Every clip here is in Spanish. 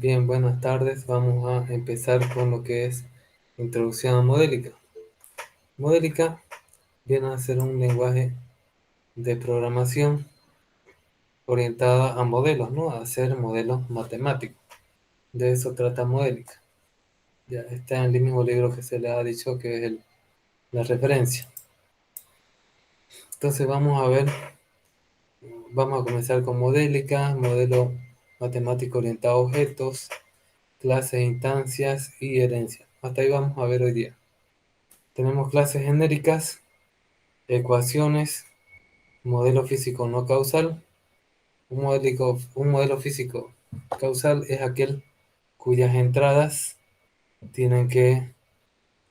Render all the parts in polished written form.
Bien, buenas tardes. Vamos a empezar con lo que es introducción a Modélica. Modélica viene a ser un lenguaje de programación orientada a modelos, ¿no? A hacer modelos matemáticos. De eso trata Modélica. Ya está en el mismo libro que se le ha dicho que es la referencia. Entonces vamos a comenzar con Modélica, modelo matemático orientado a objetos, clases, instancias y herencia. Hasta ahí vamos a ver hoy día. Tenemos clases genéricas, ecuaciones, modelo físico no causal. Un modelo físico causal es aquel cuyas entradas tienen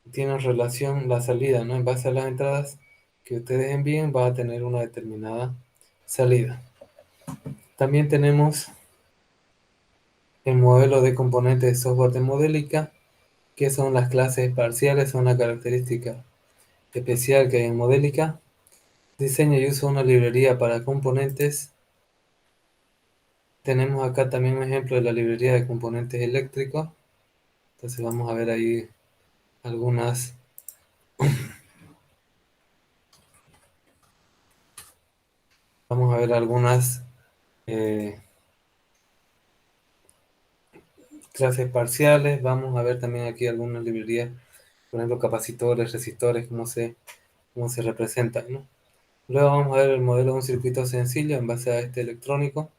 tienen relación la salida, ¿no? En base a las entradas que ustedes envíen va a tener una determinada salida. También tenemos el modelo de componentes de software de Modélica, que son las clases parciales, son una característica especial que hay en Modélica. Diseño y uso de una librería para componentes. Tenemos acá también un ejemplo de la librería de componentes eléctricos. Entonces vamos a ver ahí algunas, vamos a ver algunas eh, clases parciales. Vamos a ver también aquí algunas librerías, por ejemplo, capacitores, resistores, cómo se representan, ¿no? Luego vamos a ver el modelo de un circuito sencillo en base a este electrónico.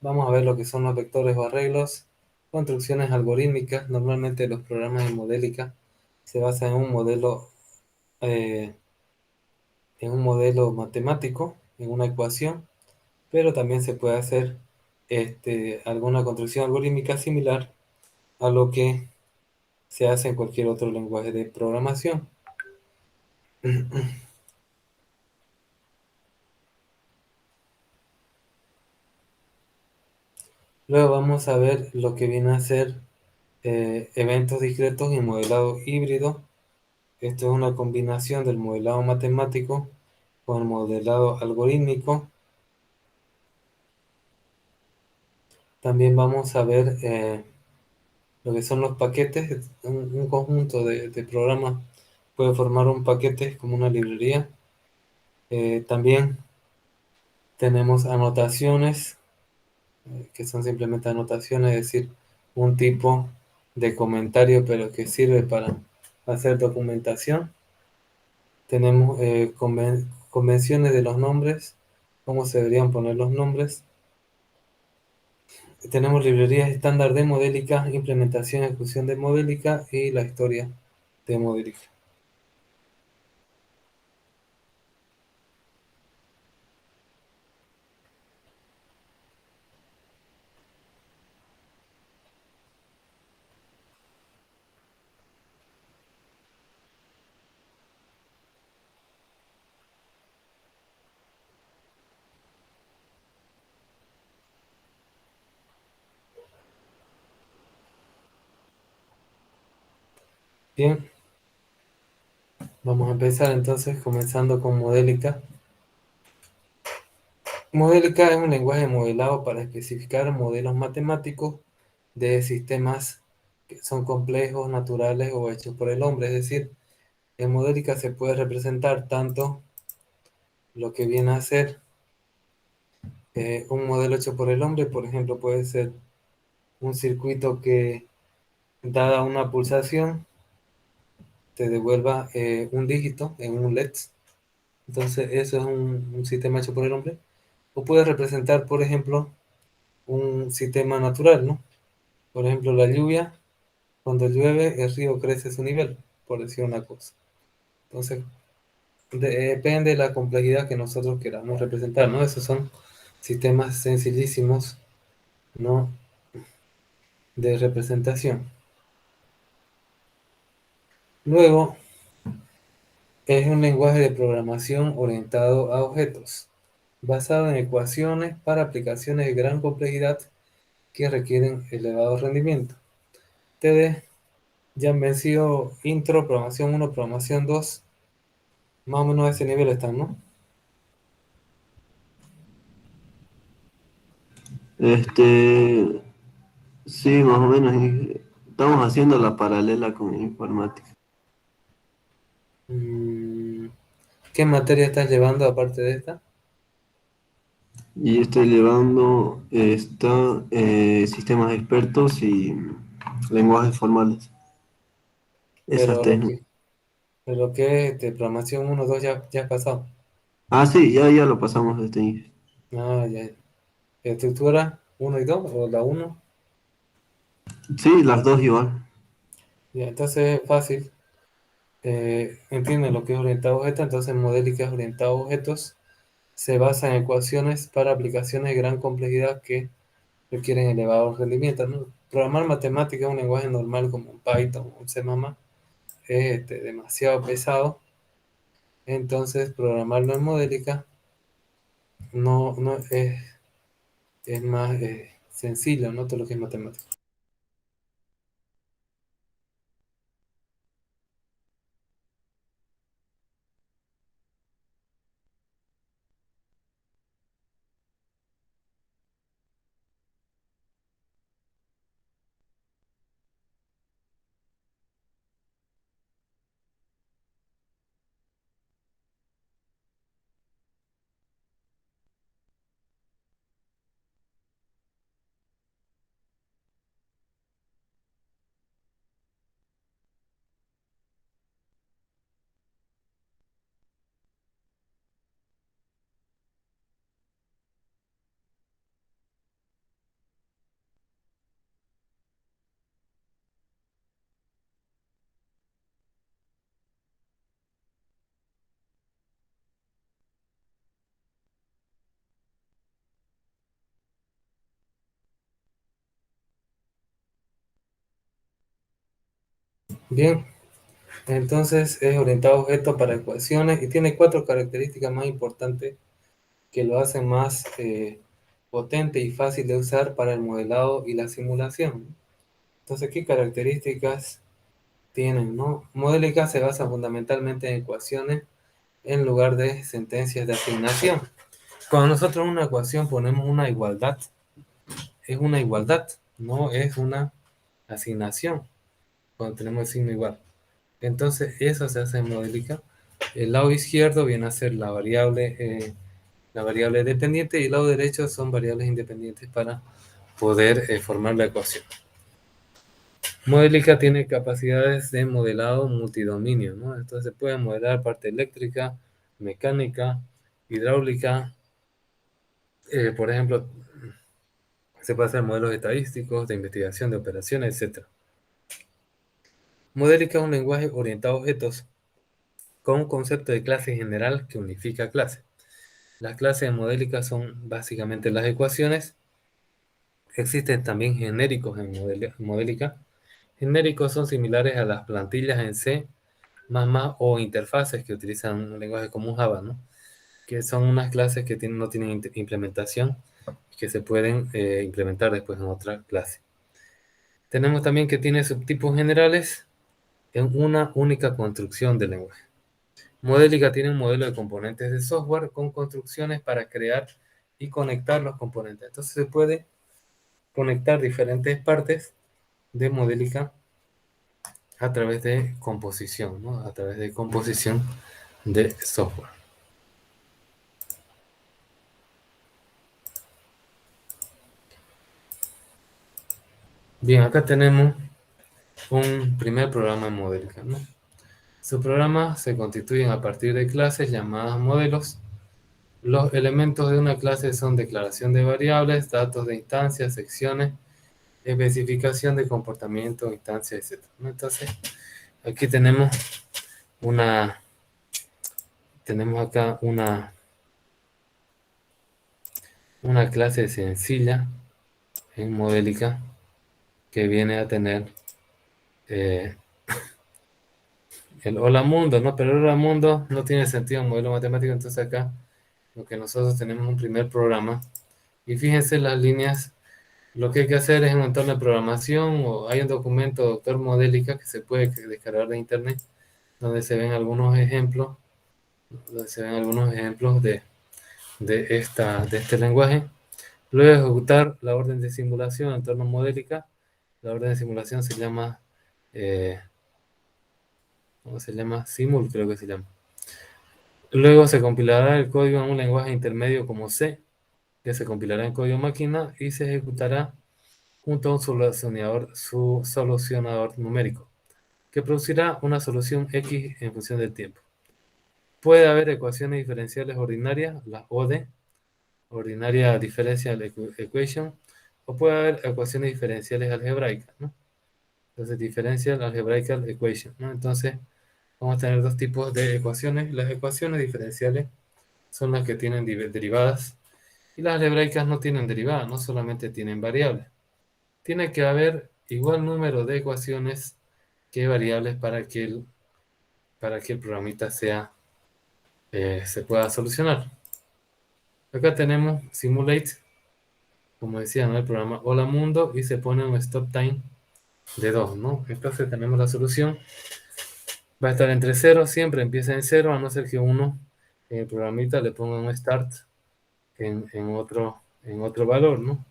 Vamos a ver lo que son los vectores o arreglos, construcciones algorítmicas. Normalmente los programas de Modélica se basan eh, en un modelo matemático, en una ecuación, pero también se puede hacer alguna construcción algorítmica similar a lo que se hace en cualquier otro lenguaje de programación. Luego vamos a ver lo que viene a ser eventos discretos y modelado híbrido. Esto es una combinación del modelado matemático con el modelado algorítmico. También vamos a ver lo que son los paquetes. Un conjunto de programas puede formar un paquete como una librería. También tenemos anotaciones, que son simplemente anotaciones, es decir, un tipo de comentario, pero que sirve para hacer documentación. Tenemos convenciones de los nombres, cómo se deberían poner los nombres. Tenemos librerías estándar de Modélica, implementación y ejecución de Modélica y la historia de Modélica. Bien, vamos a empezar entonces comenzando con Modélica. Modélica es un lenguaje modelado para especificar modelos matemáticos de sistemas que son complejos, naturales o hechos por el hombre. Es decir, en Modélica se puede representar tanto lo que viene a ser un modelo hecho por el hombre, por ejemplo, puede ser un circuito que, dada una pulsación, te devuelva un dígito en un LED. Entonces, eso es un sistema hecho por el hombre. O puede representar, por ejemplo, un sistema natural, ¿no? Por ejemplo, la lluvia, cuando llueve, el río crece su nivel, por decir una cosa. Entonces, depende de la complejidad que nosotros queramos representar, ¿no? Esos son sistemas sencillísimos, ¿no? De representación. Luego, es un lenguaje de programación orientado a objetos, basado en ecuaciones para aplicaciones de gran complejidad que requieren elevado rendimiento. Ustedes ya han vencido intro, programación 1, programación 2, más o menos a ese nivel están, ¿no? Este, Sí, más o menos. Estamos haciendo la paralela con informática. Mm, ¿Qué materia estás llevando aparte de esta? Y estoy llevando sistemas expertos y lenguajes formales. Esas Pero tres. lo que es de programación 1 2 ya has pasado. Ah, sí, ya lo pasamos este año. Ah, ya. ¿Estructura 1 y 2 o la uno? Sí, las dos igual. Ya, entonces es fácil. Entienden lo que es orientado a objetos, entonces modélica es orientado a objetos. Se basa en ecuaciones para aplicaciones de gran complejidad que requieren elevados rendimientos, ¿no? Programar matemáticas en un lenguaje normal como un Python o un C++ es demasiado pesado, entonces programarlo en modélica no es más sencillo, ¿no? Todo lo que es matemática. Bien, entonces es orientado a objetos para ecuaciones y tiene cuatro características más importantes que lo hacen más potente y fácil de usar para el modelado y la simulación. Entonces, ¿qué características tienen, no? Modélica se basa fundamentalmente en ecuaciones en lugar de sentencias de asignación. Cuando nosotros en una ecuación ponemos una igualdad, es una igualdad, no es una asignación, cuando tenemos el signo igual. Entonces, eso se hace en modélica. El lado izquierdo viene a ser la variable dependiente y el lado derecho son variables independientes para poder formar la ecuación. Modélica tiene capacidades de modelado multidominio, ¿no? Entonces se puede modelar parte eléctrica, mecánica, hidráulica, por ejemplo, se puede hacer modelos estadísticos, de investigación de operaciones, etc. Modélica es un lenguaje orientado a objetos con un concepto de clase general que unifica clases. Las clases de modélica son básicamente las ecuaciones. Existen también genéricos en modélica. Genéricos son similares a las plantillas en C++ o interfaces que utilizan un lenguaje como Java, ¿no? Que son unas clases que no tienen implementación y que se pueden implementar después en otra clase. Tenemos también que tiene subtipos generales en una única construcción del lenguaje. Modélica tiene un modelo de componentes de software con construcciones para crear y conectar los componentes. Entonces se puede conectar diferentes partes de Modélica a través de composición, ¿no? A través de composición de software. Bien, acá tenemos un primer programa en Modélica, ¿no? Su programa se constituyen a partir de clases llamadas modelos. Los elementos de una clase son declaración de variables, datos de instancias, secciones, especificación de comportamiento, instancias, etc., ¿no? Entonces, aquí una, tenemos acá una clase sencilla en Modélica que viene a tener eh, el hola mundo, ¿no? Pero el hola mundo no tiene sentido en modelo matemático, entonces acá lo que nosotros tenemos un primer programa y fíjense las líneas, lo que hay que hacer es un entorno de programación o hay un documento Doctor Modélica que se puede descargar de internet donde se ven algunos ejemplos, de este lenguaje. Luego de ejecutar la orden de simulación en entorno Modélica, La orden de simulación se llama, eh, ¿cómo se llama? Simul, creo que se llama. Luego se compilará el código en un lenguaje intermedio como C, que se compilará en código máquina y se ejecutará junto a un solucionador numérico, que producirá una solución X en función del tiempo. Puede haber ecuaciones diferenciales ordinarias, la ODE, Ordinary Differential Equation, o puede haber ecuaciones diferenciales algebraicas, ¿no? Entonces, Differential Algebraical Equation, ¿no? Entonces, vamos a tener dos tipos de ecuaciones. Las ecuaciones diferenciales son las que tienen derivadas y las algebraicas no tienen derivadas, no solamente tienen variables. Tiene que haber igual número de ecuaciones que variables para que el programita se pueda solucionar. Acá tenemos Simulate, como decía, ¿no? El programa Hola Mundo y se pone un stop time de 2, ¿no? Entonces tenemos la solución. Va a estar entre 0, siempre empieza en 0, a no ser que uno en el programita le ponga un start en otro valor, ¿no?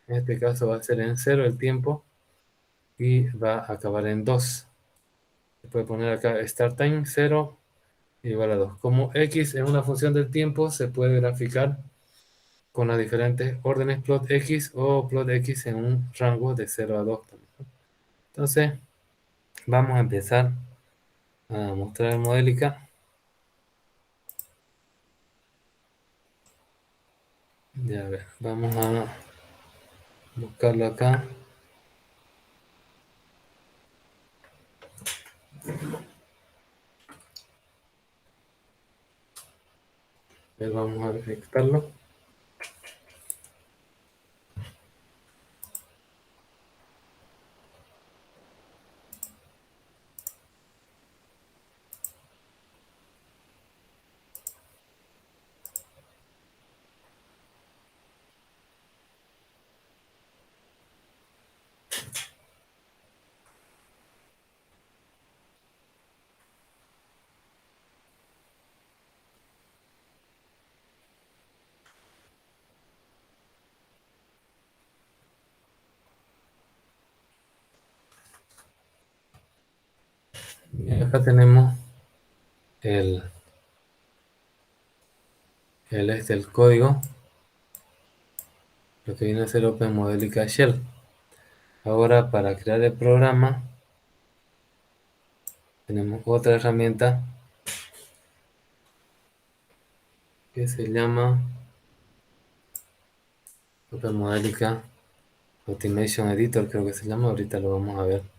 En este caso va a ser en 0 el tiempo y va a acabar en 2. Se puede poner acá start time 0 igual a 2. Como x es una función del tiempo, se puede graficar con las diferentes órdenes plot x o plot x en un rango de 0 a 2. Entonces, vamos a empezar a mostrar el modélica. Ya ver, vamos a buscarlo acá. Vamos a ejecutarlo. Y acá tenemos el, el código, lo que viene a ser Open Modelica Shell. Ahora, para crear el programa, tenemos otra herramienta que se llama Open Modelica Automation Editor, creo que se llama. Ahorita lo vamos a ver.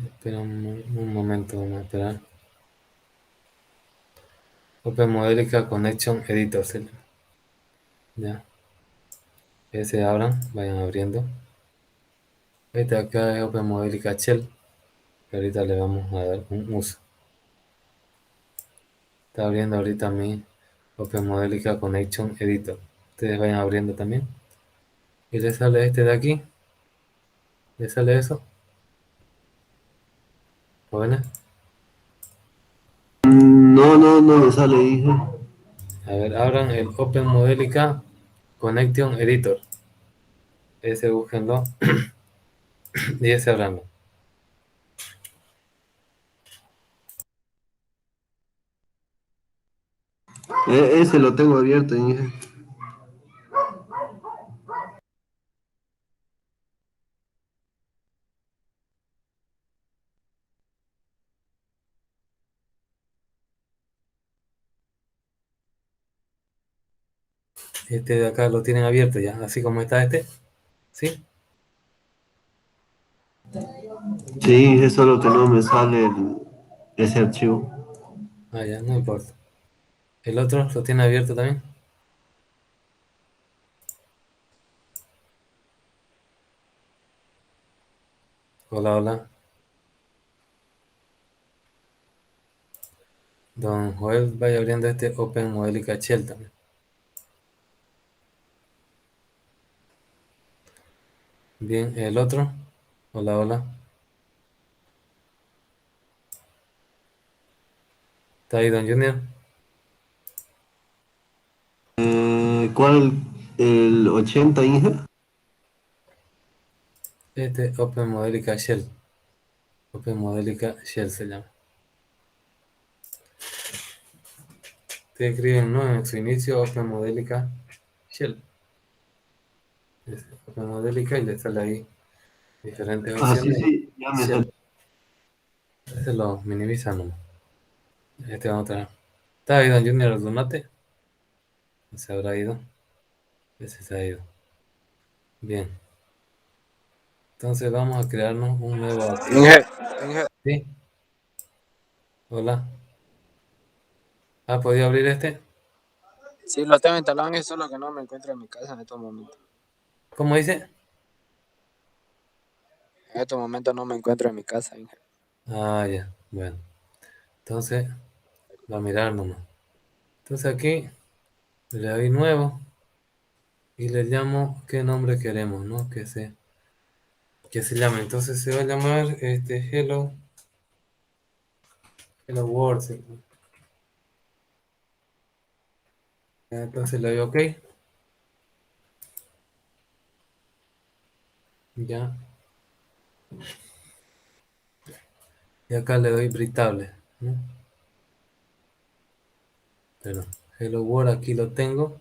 Espera un momento, vamos a esperar. Open Modelica Connection Editor, ¿sí? Ya, que se abran, vayan abriendo. Este acá es Open Modelica Shell, que ahorita le vamos a dar un uso. Está abriendo ahorita mi Open Modelica Connection Editor. Ustedes vayan abriendo también. Y le sale este de aquí. Le sale eso. Jóvenes. No, no, no me sale, dije. A ver, abran el Open Modelica Connection Editor. Ese búsquenlo. Y ese abranlo. Ese lo tengo abierto, dije. Este de acá lo tienen abierto ya. Así como está este. ¿Sí? Sí, es solo que no me sale ese archivo. Ah, ya, no importa. El otro lo tiene abierto también. Hola, hola. Don Joel vaya abriendo este Open Modelica Shell también. Bien, el otro. Hola, hola. ¿Está ahí, don Junior? ¿Cuál? ¿El 80 Inge? Este Open Modelica Shell. Open Modelica Shell se llama. Ustedes escriben, ¿no? En su inicio, Open Modelica Shell. Open Modelica y le sale ahí diferentes Ah, sí, opciones. sí, ya me salió. Shell. Este lo minimiza nomás. Este vamos a tener. ¿Está ahí, don Junior, el donate? Se habrá ido. Ese se ha ido. Bien. Entonces vamos a crearnos un nuevo archivo. Inge, Inge. ¿Sí? Hola. ¿Ha podido abrir este? Sí, lo tengo instalado, Inge, solo que no me encuentro en mi casa en estos momentos. ¿Cómo dice? En estos momentos no me encuentro en mi casa, Inge. Ah, ya. Bueno. Entonces, va a mirar nomás. Entonces aquí le doy nuevo y le llamo qué nombre queremos, ¿no? Que se llame. Entonces se va a llamar Hello World. ¿Sí? Entonces le doy OK. Ya. Y acá le doy Britable, ¿no? Pero Hello World aquí lo tengo.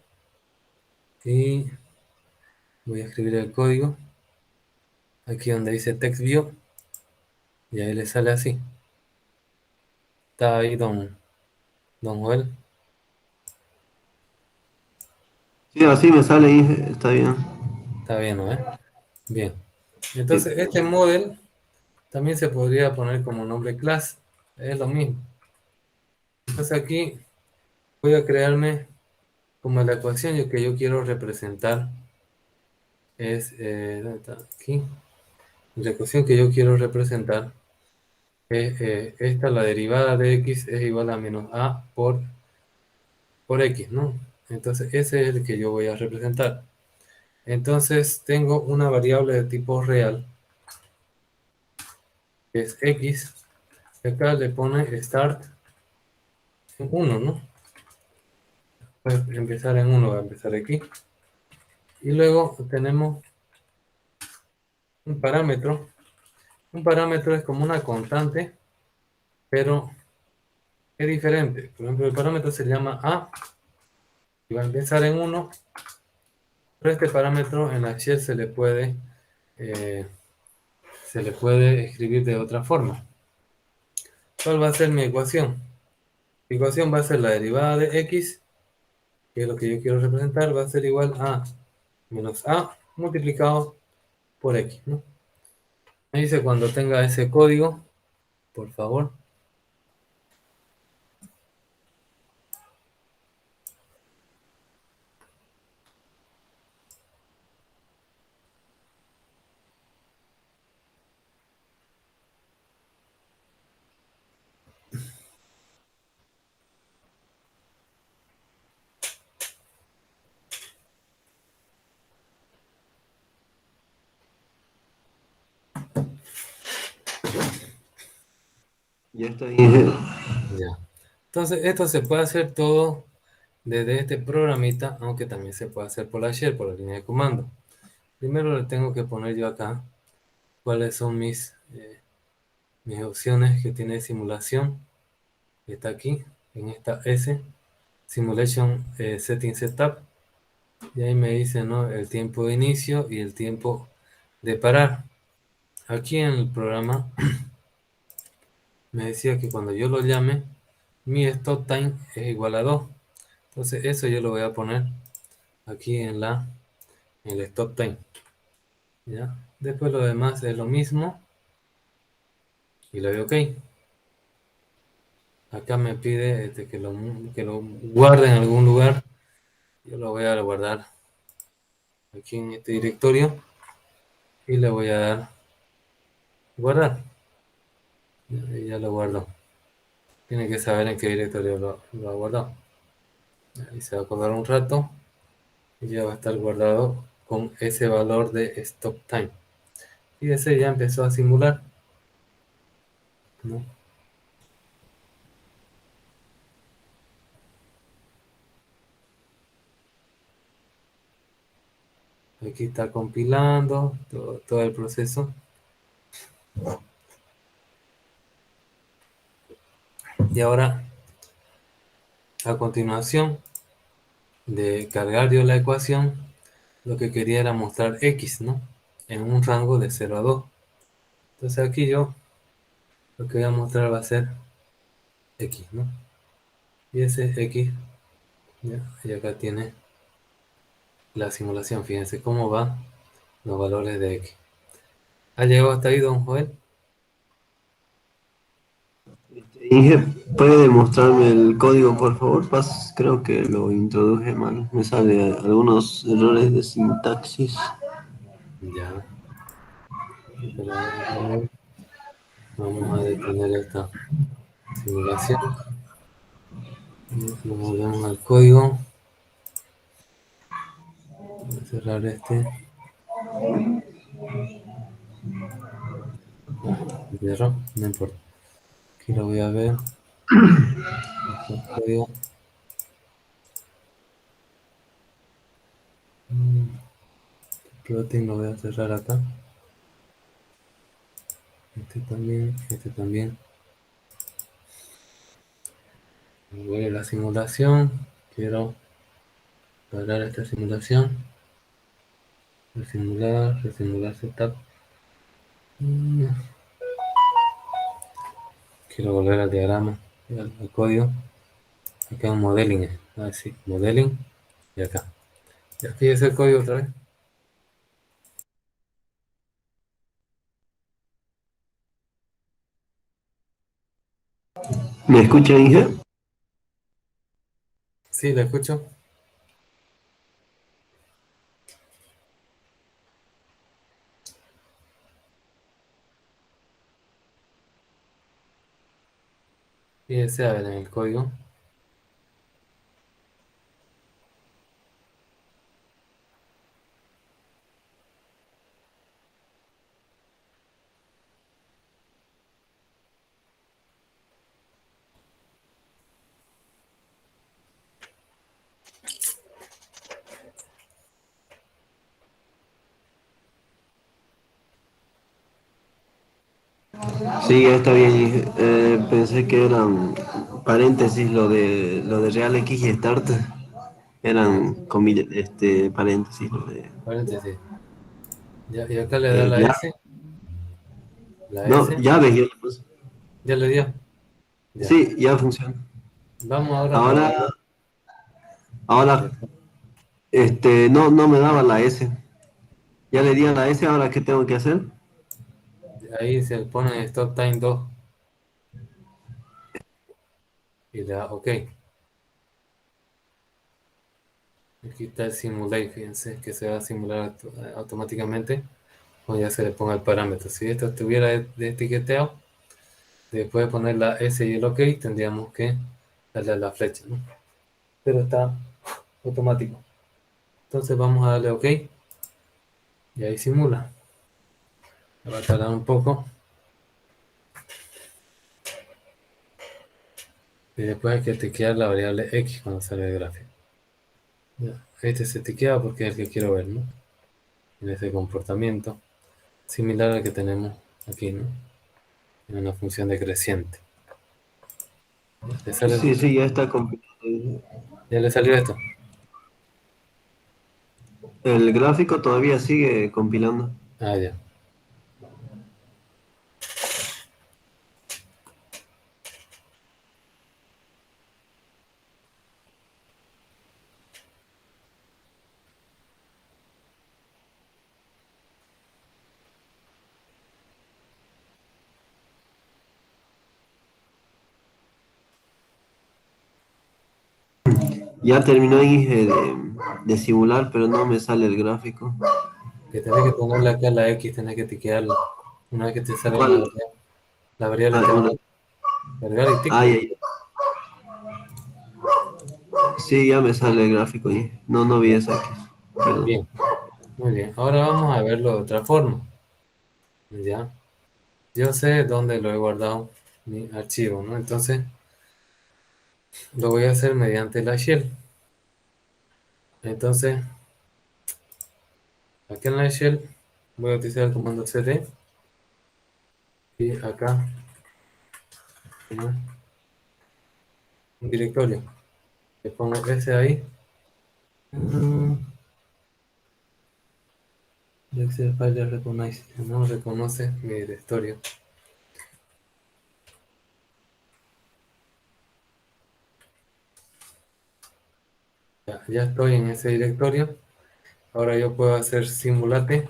Y voy a escribir el código. Aquí donde dice Text View. Y ahí le sale así. Está ahí don Joel. Sí, así me sale Inge, está bien. Está bien, ¿no? Bien. Sí. Entonces este model también se podría poner como nombre class. Es lo mismo. Entonces aquí voy a crearme como la ecuación que yo quiero representar. ¿Dónde está? Aquí. La ecuación que yo quiero representar es esta, la derivada de x es igual a menos a por x, ¿no? Entonces ese es el que yo voy a representar. Entonces tengo una variable de tipo real, que es x, y acá le pone start en 1, ¿no? Voy a empezar en 1, voy a empezar aquí. Y luego tenemos un parámetro. Un parámetro es como una constante, pero es diferente. Por ejemplo, el parámetro se llama a y va a empezar en 1, pero este parámetro en la shell eh, se le puede escribir de otra forma. ¿Cuál va a ser mi ecuación? Mi ecuación va a ser la derivada de x, que es lo que yo quiero representar, va a ser igual a menos a multiplicado por x, ¿no? Me dice cuando tenga ese código, por favor. Ya está Inge. Ya. Entonces, esto se puede hacer todo desde este programita, aunque también se puede hacer por la shell, por la línea de comando. Primero le tengo que poner yo acá cuáles son mis opciones que tiene simulación. Está aquí, en esta S, Simulation Setting Setup. Y ahí me dice, ¿no?, el tiempo de inicio y el tiempo de parar. Aquí en el programa me decía que cuando yo lo llame, mi stop time es igual a 2. Entonces eso yo lo voy a poner aquí en el stop time. ¿Ya? Después lo demás es lo mismo y le doy OK. Acá me pide que lo guarde en algún lugar. Yo lo voy a guardar aquí en este directorio y le voy a dar guardar. Ya lo guardo. Tiene que saber en qué directorio lo ha guardado. Ahí se va a acordar un rato y ya va a estar guardado con ese valor de stop time. Y ese ya empezó a simular, ¿no? Aquí está compilando todo el proceso. Y ahora, a continuación de cargar yo la ecuación, lo que quería era mostrar x, ¿no? En un rango de 0 a 2. Entonces aquí yo lo que voy a mostrar va a ser x, ¿no? Y ese es x, ¿ya? Y acá tiene la simulación. Fíjense cómo van los valores de x. ¿Ha llegado hasta ahí, don Joel? Inge, ¿puede mostrarme el código, por favor? Creo que lo introduje mal. Me sale algunos errores de sintaxis. Ya. Pero a ver, vamos a detener esta simulación. Nos volvemos al código. Voy a cerrar este. Cierro, no importa. Aquí lo voy a ver. El código. Plotting lo voy a cerrar acá. Este también, este también. Voy a la simulación. Quiero parar esta simulación. Resimular setup. Quiero volver al diagrama, al código. Acá en modeling. Sí, modeling. Y acá. Y aquí es el código otra vez. ¿Me escucha, Inge? Sí, lo escucho. Fíjense a ver en el código. Sí, está bien, Inge. Pensé que eran paréntesis lo de Real X y Start. Ah, Eran comillas, paréntesis lo de. paréntesis. Ya, y acá le da la Ya, S. La no, S. llaves ya le puse. Ya le dio. Ya. Sí, ya funciona. Vamos ahora a Ahora, probarlo. ahora, no, no me daba la S. Ya le di a la S, ahora ¿qué tengo que hacer? Ahí se pone Stop Time 2 y le da OK. Aquí está el Simulate, fíjense que se va a simular automáticamente cuando ya se le ponga el parámetro. Si esto estuviera de etiquetado, después de poner la S y el OK, tendríamos que darle a la flecha, ¿no? Pero está automático. Entonces vamos a darle OK y ahí simula. Va a tardar un poco y después hay que etiquetar la variable X cuando sale el gráfico. Ya, este se etiqueta porque es el que quiero ver, ¿no? En ese comportamiento similar al que tenemos aquí, ¿no? En una función decreciente. Sí, sí, ya está completado. Ya le salió esto. El gráfico todavía sigue compilando. Ah, ya. Ya terminó Inge de simular, pero no me sale el gráfico. Que tenés que ponerle acá la X, tenés que etiquetarla. Una vez que te salga ¿Cuál? la variable Ah, te van a cargar y tic. ya, ya. Sí, ya me sale el gráfico y no vi eso aquí. Perdón. Bien, muy bien. Ahora vamos a verlo de otra forma. Ya, yo sé dónde lo he guardado mi archivo, ¿no? Entonces lo voy a hacer mediante la shell. Entonces, aquí en la shell voy a utilizar el comando cd y acá ¿no? Un directorio. Le pongo ese ahí. Mm, Excel file recognize. No reconoce mi directorio. Ya estoy en ese directorio. Ahora yo puedo hacer simulate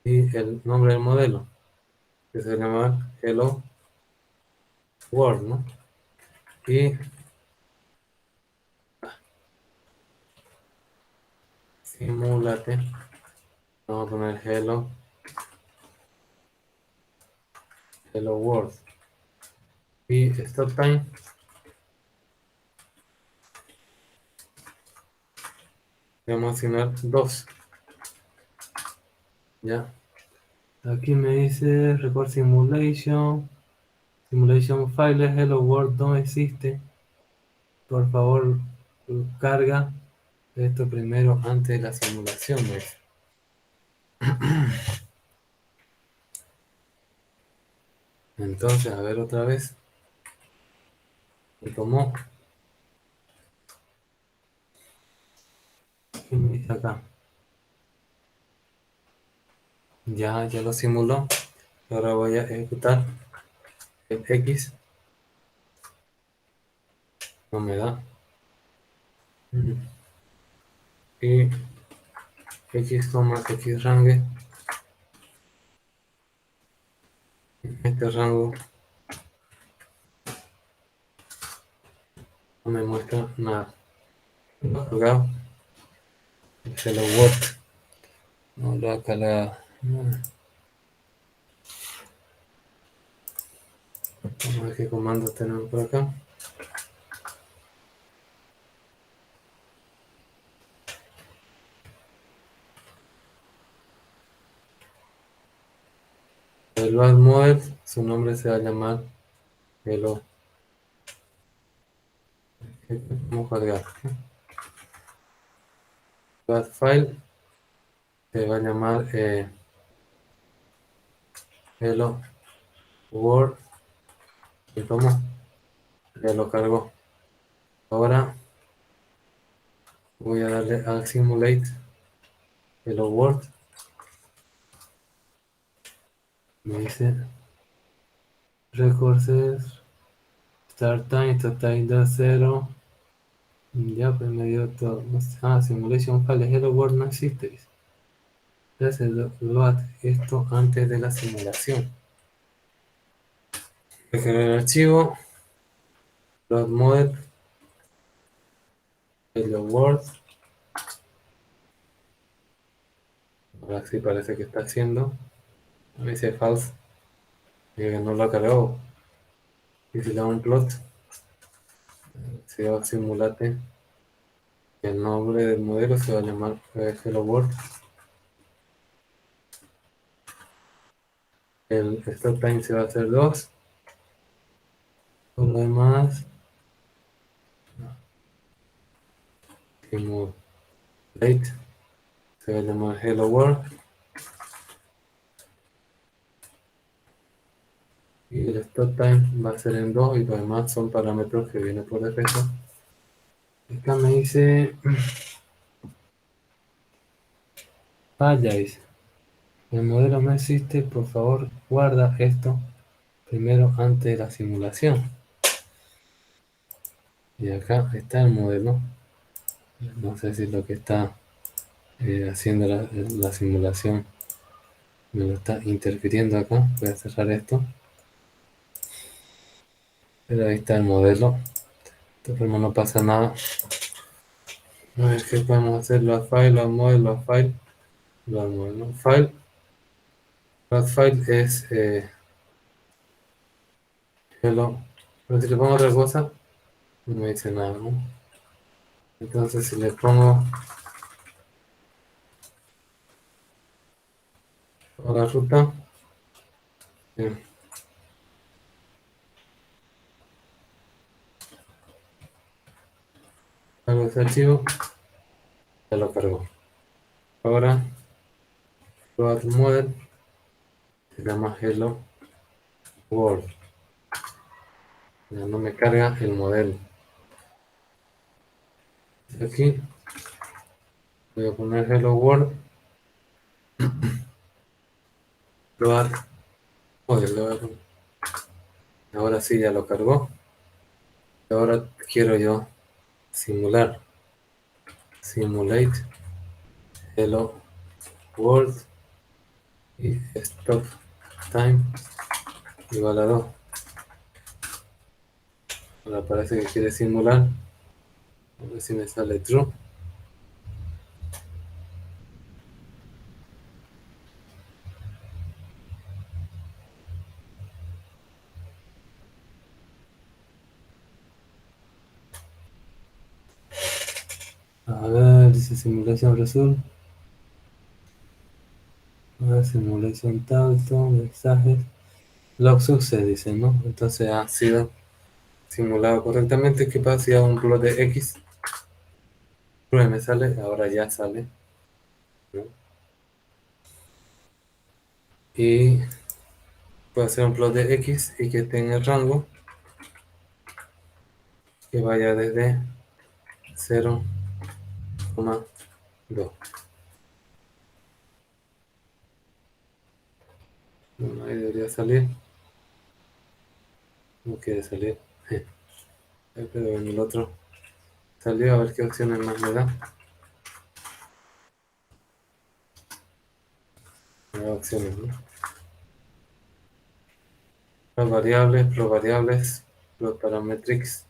y el nombre del modelo, que se llama Hello World, ¿no? Y simulate. Vamos a poner Hello World. Y stop time. Vamos a asignar 2. Ya. Aquí me dice record simulation. Simulation file Hello World no existe. Por favor, carga esto primero antes de la simulación. ¿Ves? Entonces, a ver otra vez. Me tomó. Y me dice acá. Ya lo simuló. Ahora voy a ejecutar el X. No me da. Y X, X range. Este rango no me muestra nada. Colgado. Hello World. No lo ha cargado. Vamos a ver qué comandos tenemos por acá. El load model, su nombre se va a llamar Hello. Vamos a cargar. Load file se va a llamar Hello World. Y como ya lo cargó. Ahora voy a darle a Simulate Hello World. Me dice Resources, Start Time, Start Time de 0. Ya, pues me dio todo. No sé. Simulation File Hello World no existe. Dice. Ya se load esto antes de la simulación. Voy a crear el archivo. Load model. Hello World. Ahora sí parece que está haciendo. Me dice false. Dice que no lo ha cargado. Y si le da un plot, se va a simulate. El nombre del modelo se va a llamar Hello World. El stop time se va a hacer 2. Por lo demás, simulate se va a llamar Hello World. Y el stop time va a ser en 2 y los demás son parámetros que vienen por defecto. Acá me dice falla, dice. El modelo no existe, por favor guarda esto primero antes de la simulación. Y acá está el modelo. No sé si lo que está haciendo la simulación me lo está interfiriendo acá. Voy a cerrar esto. Pero ahí está el modelo. De todas formas no pasa nada. A ver qué podemos hacer. Load file, load model, load file. Load model, ¿no? File. Load file es hello. Pero si le pongo otra cosa, no me dice nada, ¿no? Entonces si le pongo toda la ruta, bien, cargo ese archivo, ya lo cargó. Ahora, float model, se llama hello world. Ya no me carga el modelo. Aquí voy a poner hello world, float model. Ahora sí ya lo cargó. Ahora quiero yo simular. Simulate hello world y stop time igual a 2. Ahora parece que quiere simular. A ver si me sale true. A ver, dice simulación result. A ver, simulación tanto, mensajes. Log success dice, ¿no? Entonces ha sido simulado correctamente. ¿Qué pasa si hago un plot de X? True me sale, ahora ya sale, ¿no? Y puedo hacer un plot de X y que tenga el rango que vaya desde 0,2. Bueno, ahí debería salir. No quiere salir. Pero en el otro salió, a ver qué opciones más me da. Me da opciones, ¿no? Las variables, plot parametrics,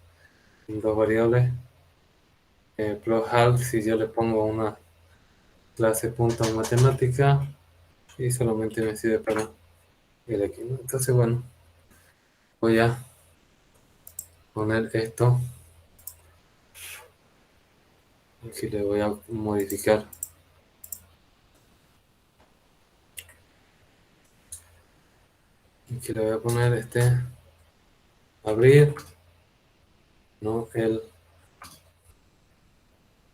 dos variables. Plot half, si yo le pongo una clase punto matemática y solamente me sirve para el aquí, ¿no? Entonces, bueno, voy a poner esto. Aquí le voy a modificar. Aquí le voy a poner abrir, ¿no? El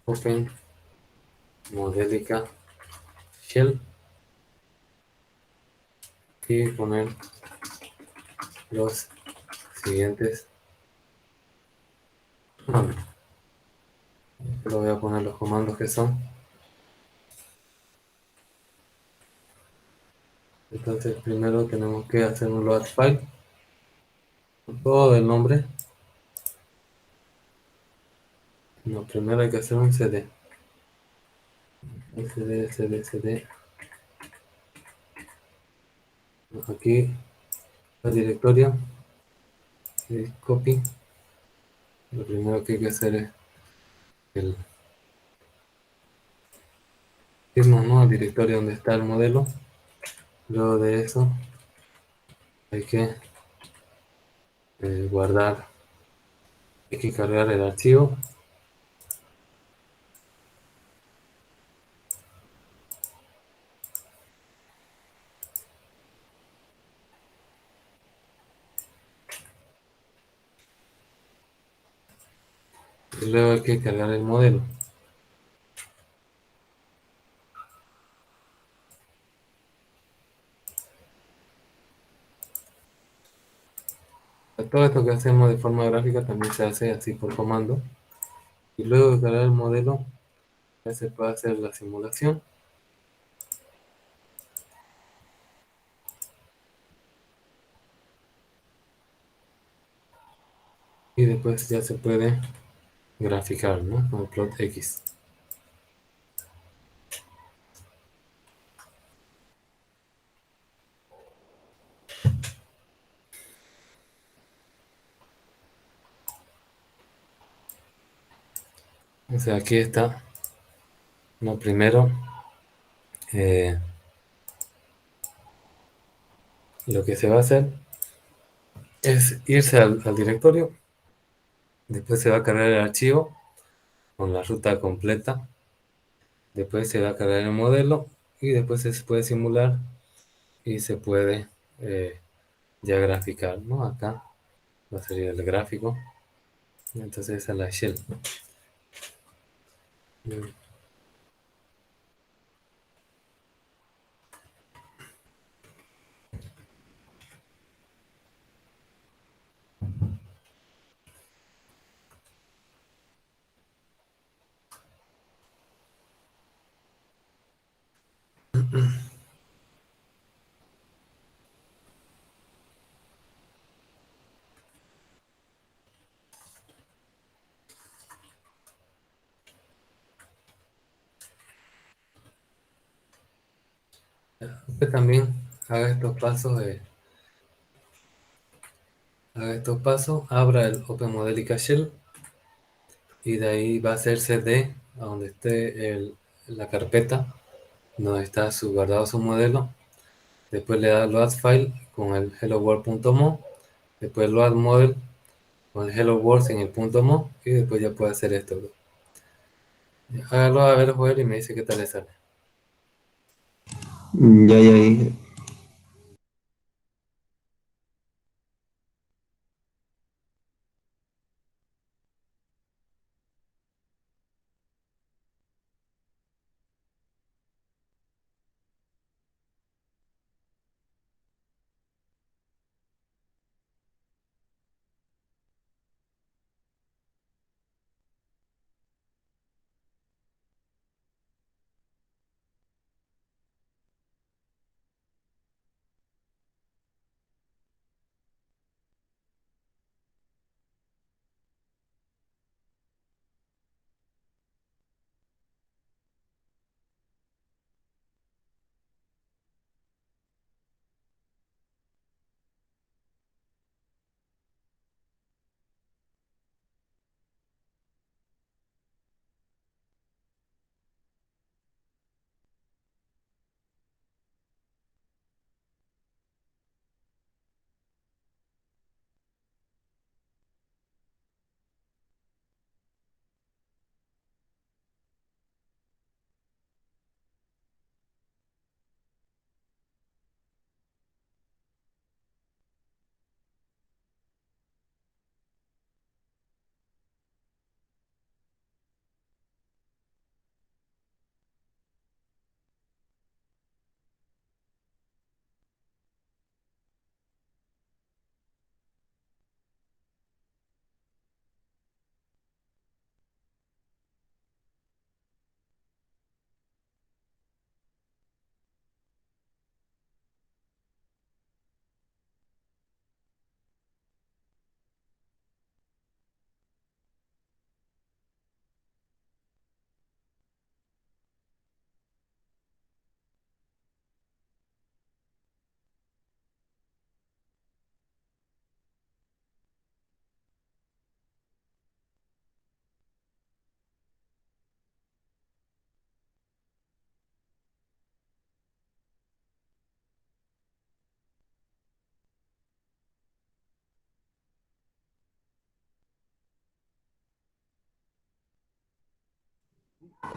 Open Modelica Shell y poner los siguientes comandos. Le voy a poner los comandos que son. Entonces, primero tenemos que hacer un load file con todo el nombre. No, primero hay que hacer un cd. cd. Aquí la directorio. Copy. Lo primero que hay que hacer es el irnos, ¿no?, al directorio donde está el modelo. Luego de eso hay que guardar, hay que cargar el archivo. Y luego hay que cargar el modelo. Todo esto que hacemos de forma gráfica también se hace así por comando. Y luego de cargar el modelo ya se puede hacer la simulación. Y después ya se puede graficar, ¿no?, con el plot X. O sea, aquí está. No, primero lo que se va a hacer es irse al directorio. Después se va a cargar el archivo con la ruta completa. Después se va a cargar el modelo y después se puede simular y se puede ya graficar, ¿no? Acá va a salir el gráfico. Entonces esa es la shell. Mm. Usted también haga estos pasos, abra el Open Modelica Shell y de ahí va a hacer CD a donde esté la carpeta donde está guardado su modelo. Después le da load file con el hello world.mo, después load model con el hello world en el .mo y después ya puede hacer esto. Hágalo a ver, Joel, y me dice qué tal le sale. Ya, ya, ya.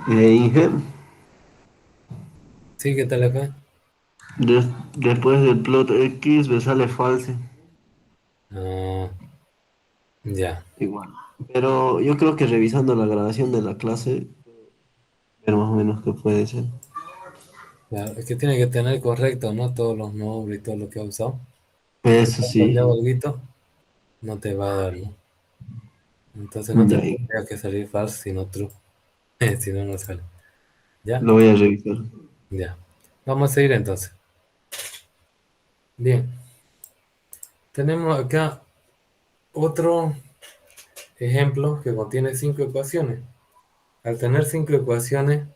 Inge, Sí, ¿qué tal le fue? después del plot X me sale false. Ah, ya. Igual. Pero yo creo que revisando la grabación de la clase, ver más o menos qué puede ser. Claro, es que tiene que tener correcto, ¿no? Todos los nombres y todo lo que ha usado. Porque Eso si ha cambiado sí, algo, no te va a dar, ¿no? Entonces no te ya, tendría que salir falso, sino true. Si no, no sale. ¿Ya? lo voy a revisar. Ya. Vamos a seguir entonces. Bien. Tenemos acá otro ejemplo que contiene 5 ecuaciones. Al tener 5 ecuaciones,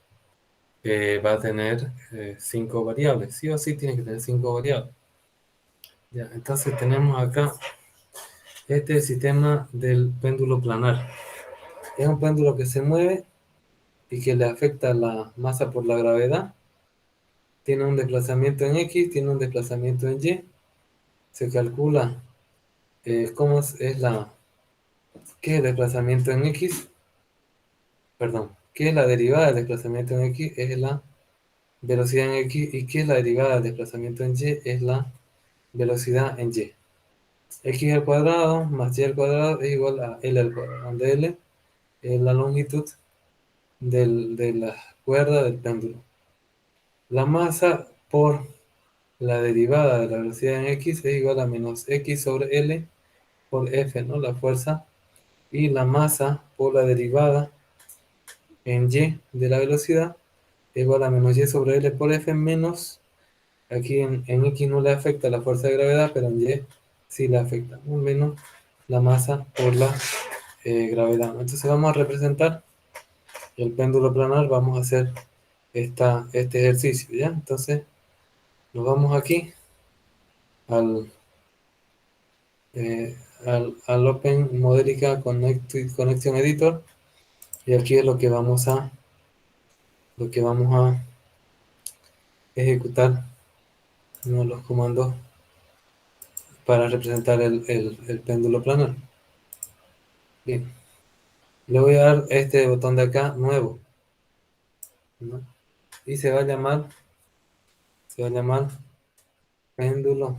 va a tener 5 variables. Sí o sí tiene que tener 5 variables. Ya, entonces tenemos acá este sistema del péndulo planar. Es un péndulo que se mueve y que le afecta la masa por la gravedad. Tiene un desplazamiento en X, tiene un desplazamiento en Y. Se calcula cómo es qué es el desplazamiento en X. perdón, ¿qué es la derivada del desplazamiento en X? Es la velocidad en X. ¿Y qué es la derivada del desplazamiento en Y? Es la velocidad en Y. X al cuadrado más Y al cuadrado es igual a L al cuadrado, donde L es la longitud de la cuerda del péndulo. La masa por la derivada de la velocidad en X es igual a menos X sobre L por F, ¿no? La fuerza. Y la masa por la derivada en Y de la velocidad es igual a menos Y sobre L por F menos, aquí en X no le afecta la fuerza de gravedad, pero en Y sí le afecta, ¿no? Menos la masa por la gravedad. Entonces vamos a representar el péndulo planar, vamos a hacer este ejercicio, ¿ya? Entonces nos vamos aquí al, al Open Modelica Connection Editor, y aquí es lo que vamos a ejecutar, ¿no? Los comandos para representar el péndulo planar. Bien, le voy a dar este botón de acá, nuevo, ¿no? Y se va a llamar péndulo,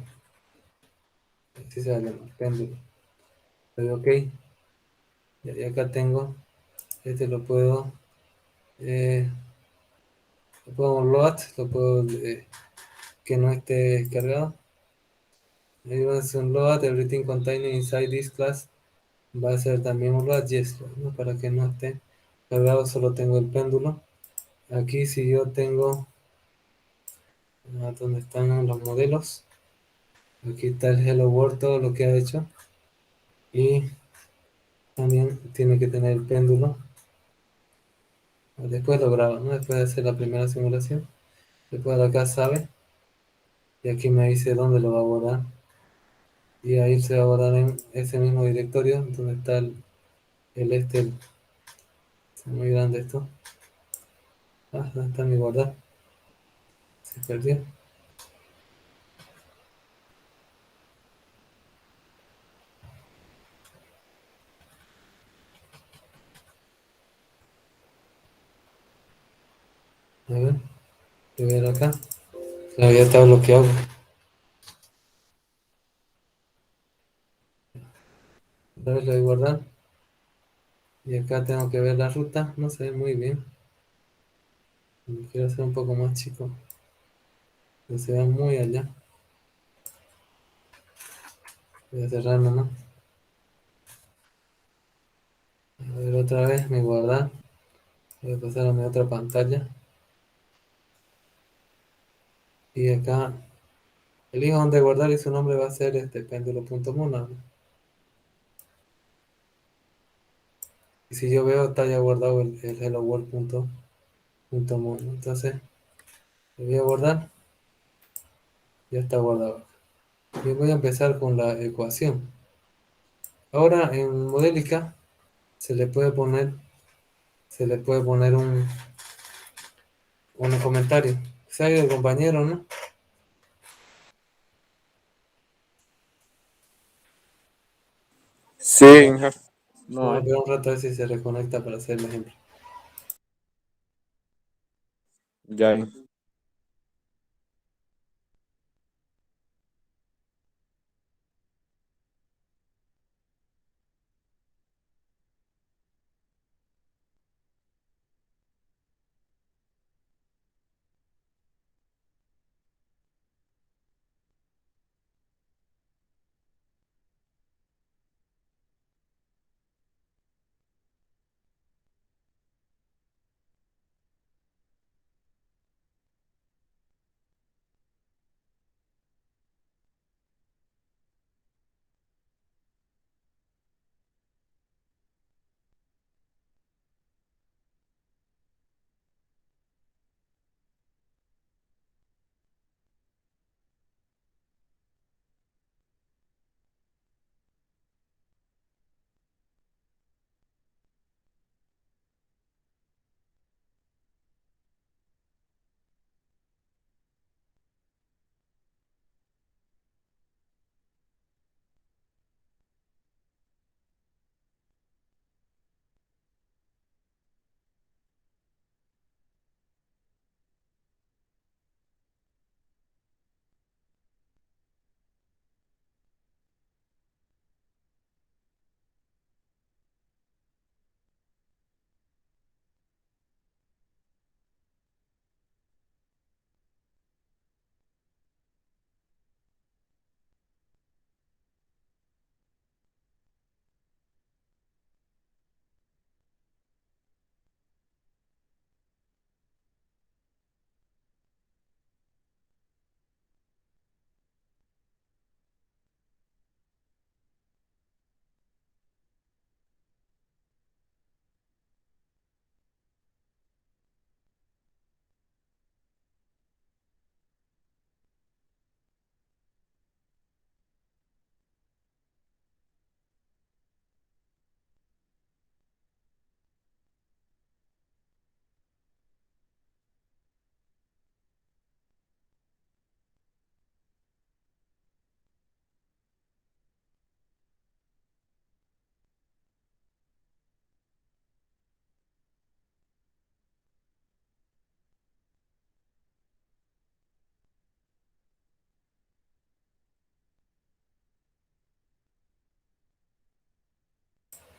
así se va a llamar, péndulo. Le doy OK, y acá tengo, eh, lo puedo load, que no esté descargado. Ahí va a ser un load, everything contained inside this class va a ser también un load, yes, ¿no? Para que no esté cargado, solo tengo el péndulo. Aquí si yo tengo, ¿dónde están los modelos? Aquí está el Hello World, todo lo que ha hecho. Y también tiene que tener el péndulo. Después lo graba, ¿no? Después de hacer la primera simulación. Después de acá sabe. Y aquí me dice dónde lo va a guardar. Y ahí se va a guardar en ese mismo directorio donde está es muy grande esto. ¿Dónde está mi guardar? Se perdió. A ver, voy a ver acá. Claro, ya está bloqueado. Otra vez lo voy a guardar. Y acá tengo que ver la ruta. No se ve muy bien. Quiero hacer un poco más chico. Que se vea muy allá. Voy a cerrar nomás. A ver otra vez mi guardar. Voy a pasar a mi otra pantalla. Y acá elijo dónde guardar y su nombre va a ser este péndulo.mona. Y si yo veo, está ya guardado el hello world.mona. Entonces, le voy a guardar. Ya está guardado. Y voy a empezar con la ecuación. Ahora en Modélica se le puede poner, se le puede poner un comentario. Se ha ido el compañero, ¿no? Sí, jefe. No Vamos a hay. esperar un rato a ver si se reconecta para hacer el ejemplo. Ya hay.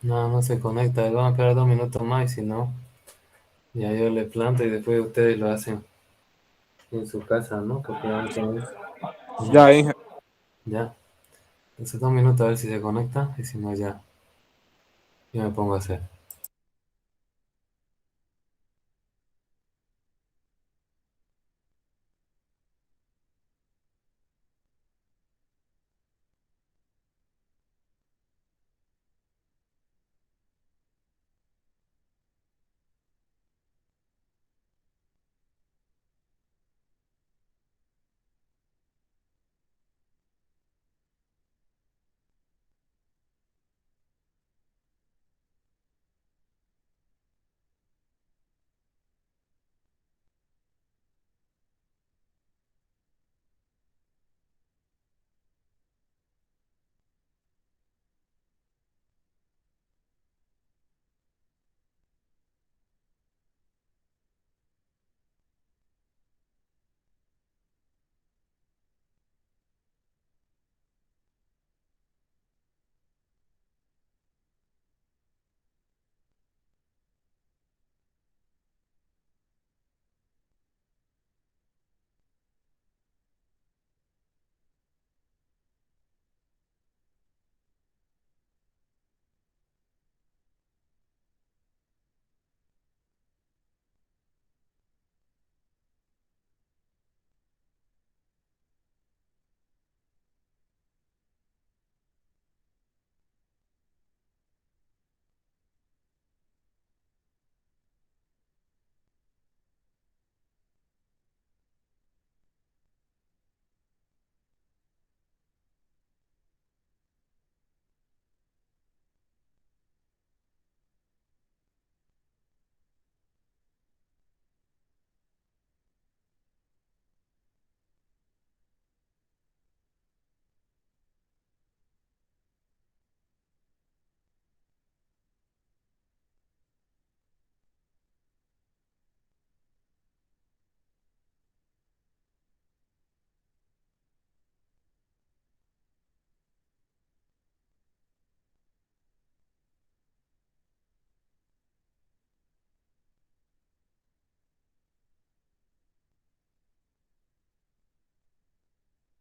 No, no se conecta. Vamos a esperar 2 minutos más y si no, ya yo le planto y después ustedes lo hacen en su casa, ¿no? Porque antes, Ya, Inge. ya. Entonces 2 minutos a ver si se conecta y si no, ya, yo me pongo a hacer.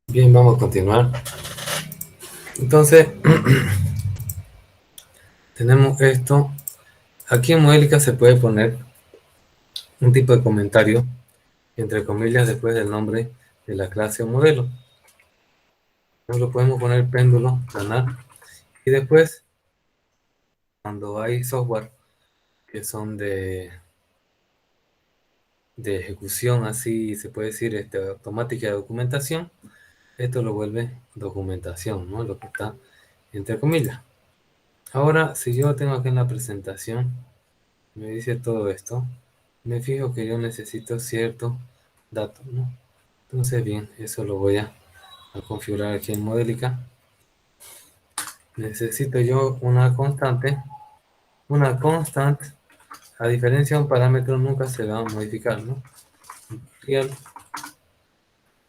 Bien, vamos a continuar. Entonces, tenemos esto. Aquí en Modélica se puede poner un tipo de comentario, entre comillas, después del nombre de la clase o modelo. Por ejemplo, podemos poner péndulo, ganar, y después, cuando hay software que son de ejecución, así se puede decir, automática de documentación, esto lo vuelve documentación, ¿no? Lo que está entre comillas. Ahora, si yo tengo aquí en la presentación, me dice todo esto, me fijo que yo necesito ciertos datos, ¿no? Entonces, bien, eso lo voy a configurar aquí en Modélica. Necesito yo una constante. Una constante, a diferencia de un parámetro, nunca se va a modificar, ¿no? Real,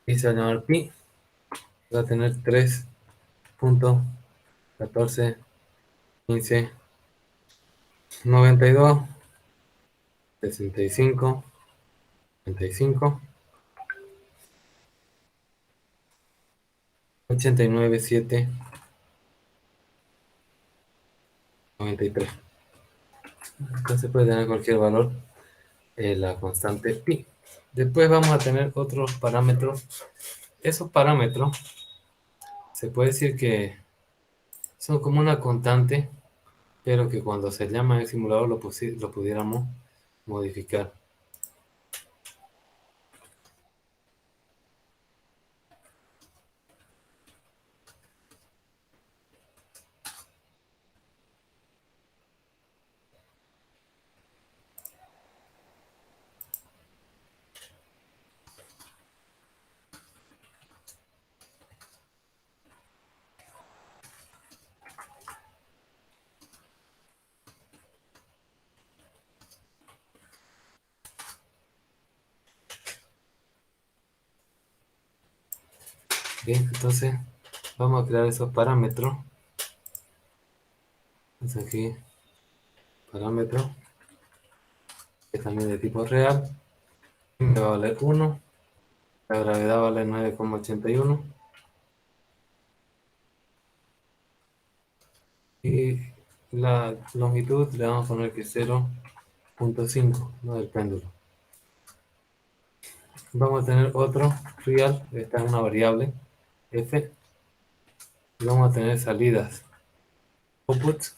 y se va a llamar pi, va a tener 3.141592 65 35 89 7 93. Entonces puede tener cualquier valor, la constante pi. Después vamos a tener otros parámetros. Esos parámetros se puede decir que son como una constante, pero que cuando se llama en el simulador lo pudiéramos modificar. Bien, entonces vamos a crear esos parámetros. Entonces aquí parámetro, que también de tipo real, me va a valer 1, la gravedad vale 9,81 y la longitud le vamos a poner que 0,5, ¿no? Del péndulo. Vamos a tener otro real, esta es una variable f, y vamos a tener salidas outputs.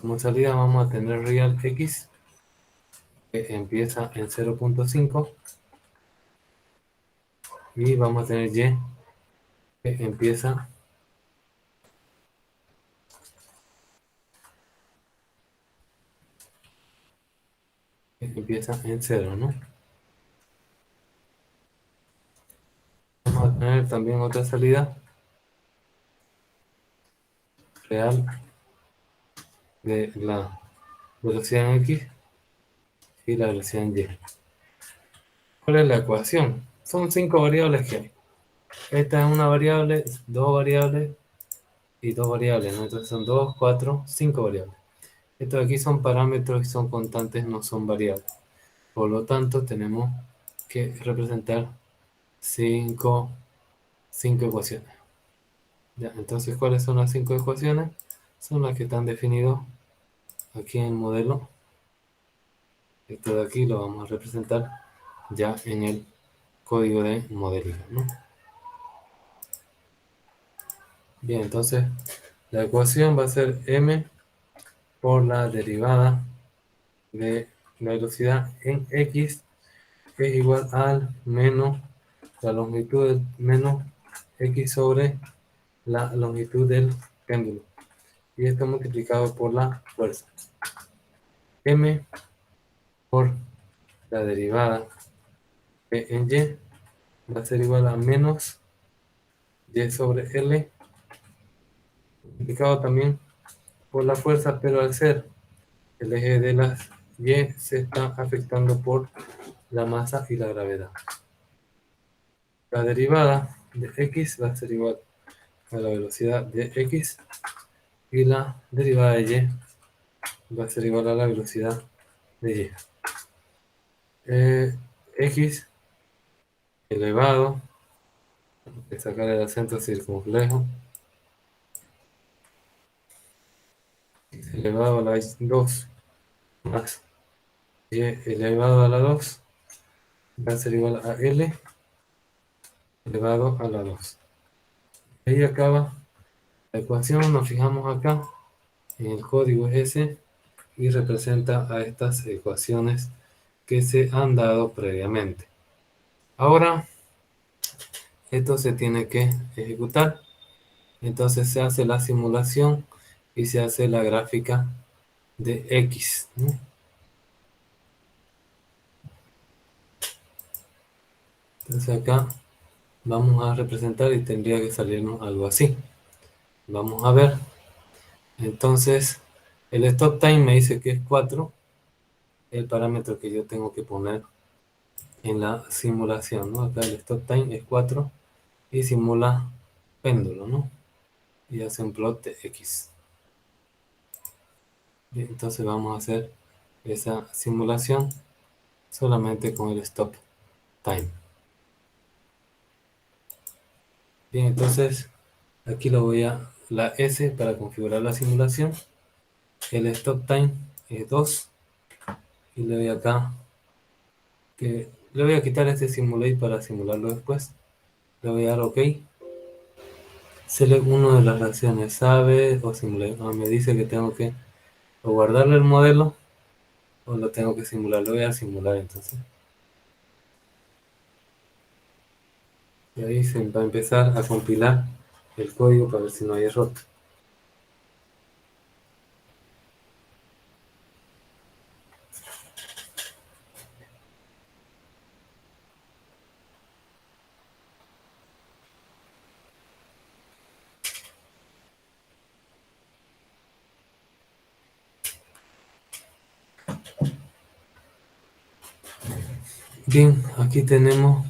Como salida vamos a tener real x, que empieza en 0,5, y vamos a tener y, que empieza en 0, ¿no? Vamos a tener también otra salida real de la velocidad en x y la velocidad en y. ¿Cuál es la ecuación? Son 5 variables que hay. Esta es una variable, 2 variables y 2 variables, ¿no? Entonces son 2, 4, 5 variables. Estos aquí son parámetros y son constantes, no son variables. Por lo tanto, tenemos que representar 5 ecuaciones. Ya, entonces, ¿cuáles son las 5 ecuaciones? Son las que están definidas aquí en el modelo. Esto de aquí lo vamos a representar ya en el código de modelado, ¿no? Bien, entonces la ecuación va a ser m por la derivada de la velocidad en x es igual al menos la longitud menos x sobre la longitud del péndulo. Y esto multiplicado por la fuerza. M por la derivada de en y va a ser igual a menos y sobre L, multiplicado también por la fuerza, pero al ser el eje de las y se está afectando por la masa y la gravedad. La derivada de x va a ser igual a la velocidad de x y la derivada de y va a ser igual a la velocidad de y. X elevado, de sacar el acento circunflejo, elevado a la 2 más y elevado a la 2 va a ser igual a L elevado a la 2. Ahí acaba la ecuación, nos fijamos acá, en el código es ese y representa a estas ecuaciones que se han dado previamente. Ahora, esto se tiene que ejecutar, entonces se hace la simulación y se hace la gráfica de X, ¿no? Entonces acá vamos a representar y tendría que salirnos algo así. Vamos a ver. Entonces, el stop time me dice que es 4, el parámetro que yo tengo que poner en la simulación, ¿no? Acá el stop time es 4 y simula péndulo, ¿no? Y hace un plot de X. Bien, entonces vamos a hacer esa simulación solamente con el stop time. Bien, entonces aquí lo voy a la S para configurar la simulación. El stop time es 2 y le doy acá que le voy a quitar este simulate para simularlo después. Le voy a dar OK. Select una de las reacciones, sabe o simulate. Me dice que tengo que o guardarle el modelo o lo tengo que simular. Lo voy a simular entonces. Y ahí se va a empezar a compilar el código para ver si no hay error. Bien, aquí tenemos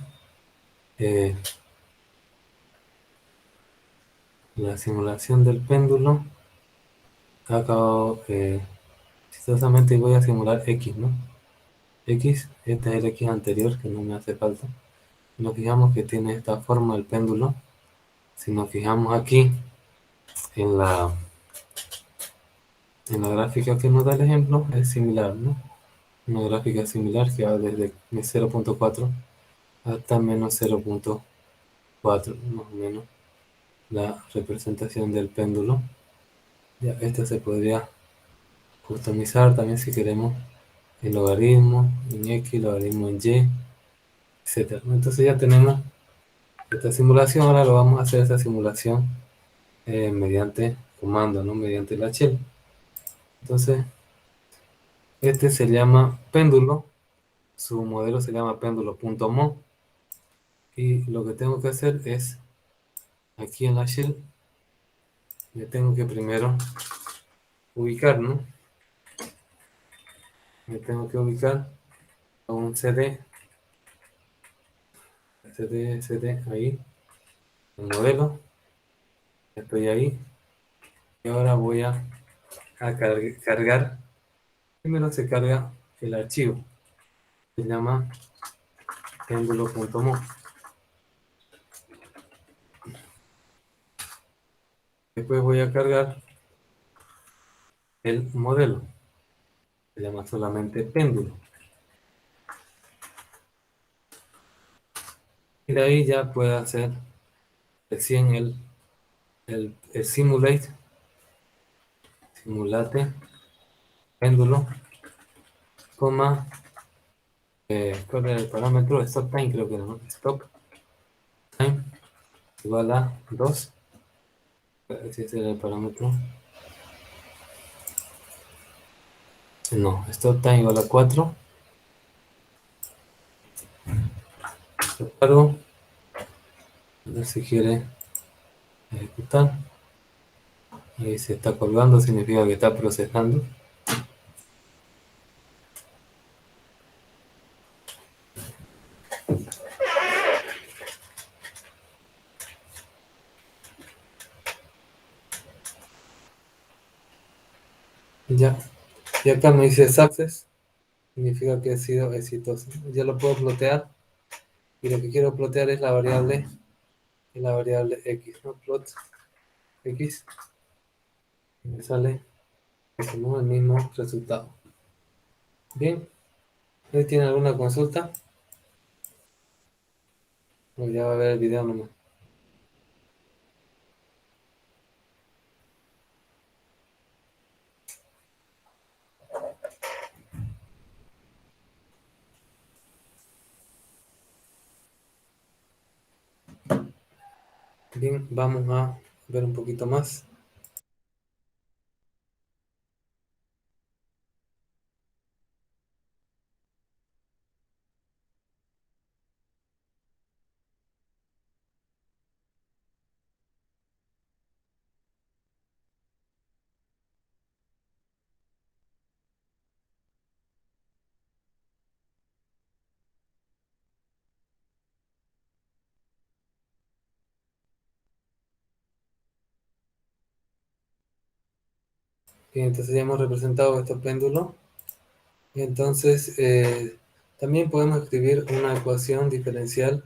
la simulación del péndulo. Acabo, chistosamente voy a simular X, ¿no? X, este es el X anterior que no me hace falta. Nos fijamos que tiene esta forma el péndulo. Si nos fijamos aquí en la gráfica que nos da el ejemplo, es similar, ¿no? Una gráfica similar que va desde 0.4 hasta menos 0.4, más o menos, la representación del péndulo. Ya, esta se podría customizar también si queremos el logaritmo en X, logaritmo en Y, etcétera. Entonces ya tenemos esta simulación. Ahora lo vamos a hacer esta simulación mediante comando, ¿no? Mediante la shell. Entonces, este se llama péndulo. Su modelo se llama péndulo.mo. Y lo que tengo que hacer es, aquí en la shell, me tengo que primero ubicar, ¿no? Me tengo que ubicar a un CD, ahí, el modelo. Estoy ahí. Y ahora voy a cargar. Primero se carga el archivo. Se llama péndulo.mo. Después voy a cargar el modelo. Se llama solamente péndulo. Y de ahí ya puedo hacer recién el simulate péndulo, coma, ¿cuál era el parámetro? Stop time, creo que era, ¿no? Stop time igual a 2. Ese era el parámetro. No, stop time igual a 4. Recargo. A ver si quiere ejecutar. Ahí se está colgando, significa que está procesando. Ya. Y acá me dice success, significa que ha sido exitoso. Ya lo puedo plotear. Y lo que quiero plotear es la variable X, ¿no? Plot X. Y me sale ¿no? el mismo resultado. Bien. ¿Usted tiene alguna consulta? O ya va a ver el video nomás. Bien, vamos a ver un poquito más. Bien, entonces ya hemos representado este péndulo. Y entonces también podemos escribir una ecuación diferencial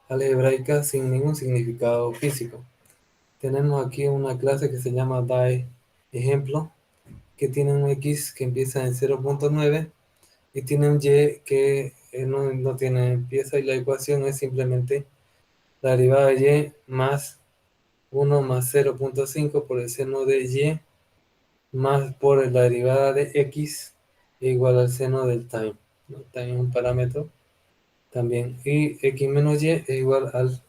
algebraica sin ningún significado físico. Tenemos aquí una clase que se llama ejemplo, que tiene un x que empieza en 0.9 y tiene un y que no tiene empieza, y la ecuación es simplemente la derivada de y más 1 más 0.5 por el seno de y más por la derivada de x igual al seno del time, ¿no? Time es un parámetro también, y x menos y es igual al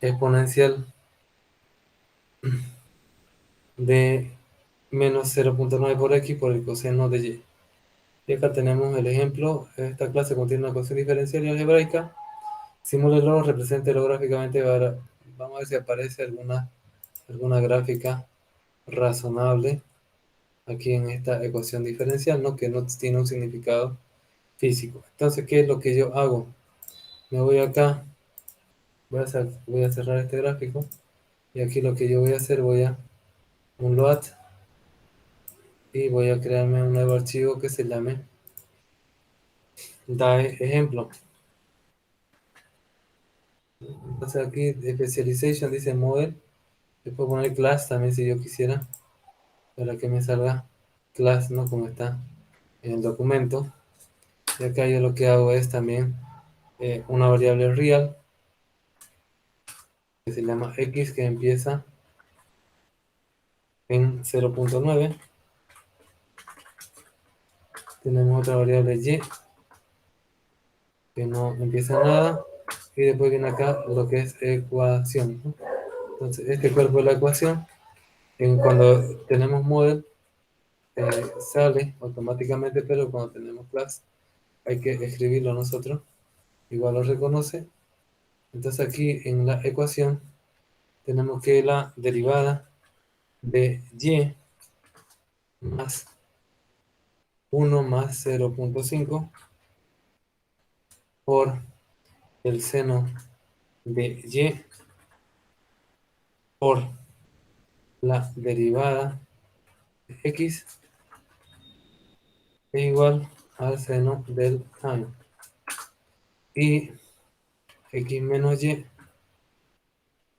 exponencial de menos 0.9 por x por el coseno de y. Y acá tenemos el ejemplo. Esta clase contiene una ecuación diferencial y algebraica. Simúlelo, represéntelo gráficamente. Ahora vamos a ver si aparece alguna gráfica razonable aquí en esta ecuación diferencial, ¿no? Que no tiene un significado físico. Entonces, ¿qué es lo que yo hago? Me voy acá, voy a cerrar este gráfico. Y aquí lo que yo voy a hacer, voy a un load y voy a crearme un nuevo archivo que se llame DAE ejemplo. Entonces aquí specialization dice model, le puedo poner class también si yo quisiera, para que me salga class, ¿no? Como está en el documento. Y acá yo lo que hago es también una variable real que se llama x, que empieza en 0.9. Tenemos otra variable y que no empieza en nada, y después viene acá lo que es ecuación, ¿no? Entonces este cuerpo de la ecuación, cuando tenemos model, sale automáticamente, pero cuando tenemos class hay que escribirlo nosotros, igual lo reconoce. Entonces aquí en la ecuación tenemos que la derivada de y más 1 más 0.5 por el seno de y por la derivada de x es igual al seno del time. Y x menos y es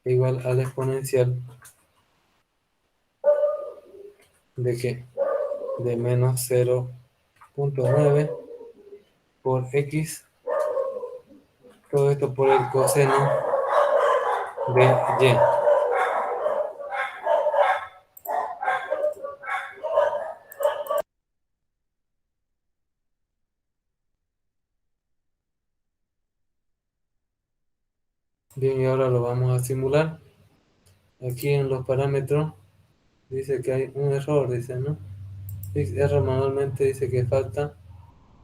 igual a la exponencial de que de menos 0.9 por x, todo esto por el coseno de y. Bien, y ahora lo vamos a simular. Aquí en los parámetros dice que hay un error, dice, ¿no? Fix error manualmente, dice que falta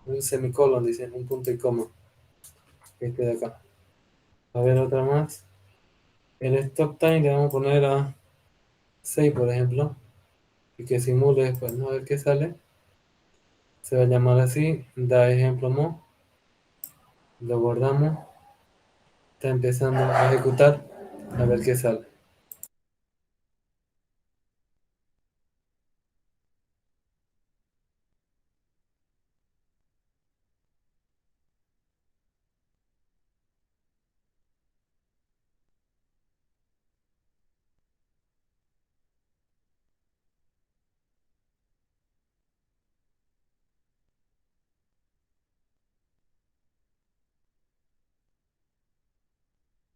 un semicolon, dice, un punto y coma, este de acá. A ver, otra más. El stop time le vamos a poner a 6, por ejemplo, y que simule después, ¿no? A ver qué sale. Se va a llamar así, da ejemplo mo, lo guardamos, está empezando a ejecutar, a ver qué sale.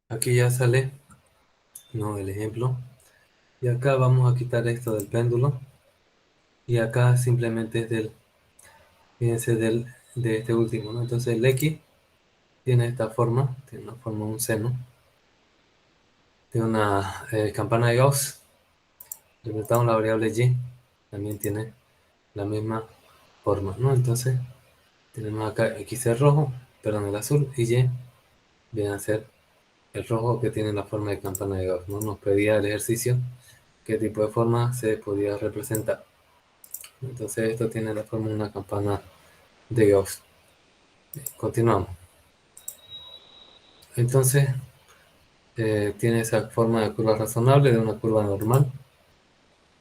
Aquí ya sale, no, el ejemplo. Y acá vamos a quitar esto del péndulo. Y acá simplemente es del, fíjense, de este último, ¿no? Entonces el X tiene esta forma, tiene una forma, un seno, tiene una campana de Gauss, representamos la variable Y, también tiene la misma forma, ¿no? Entonces tenemos acá X es rojo, perdón, el azul, y Y viene a ser el rojo que tiene la forma de campana de Gauss, ¿no? Nos pedía el ejercicio qué tipo de forma se podía representar. Entonces esto tiene la forma de una campana de Gauss. Continuamos. Entonces tiene esa forma de curva razonable, de una curva normal.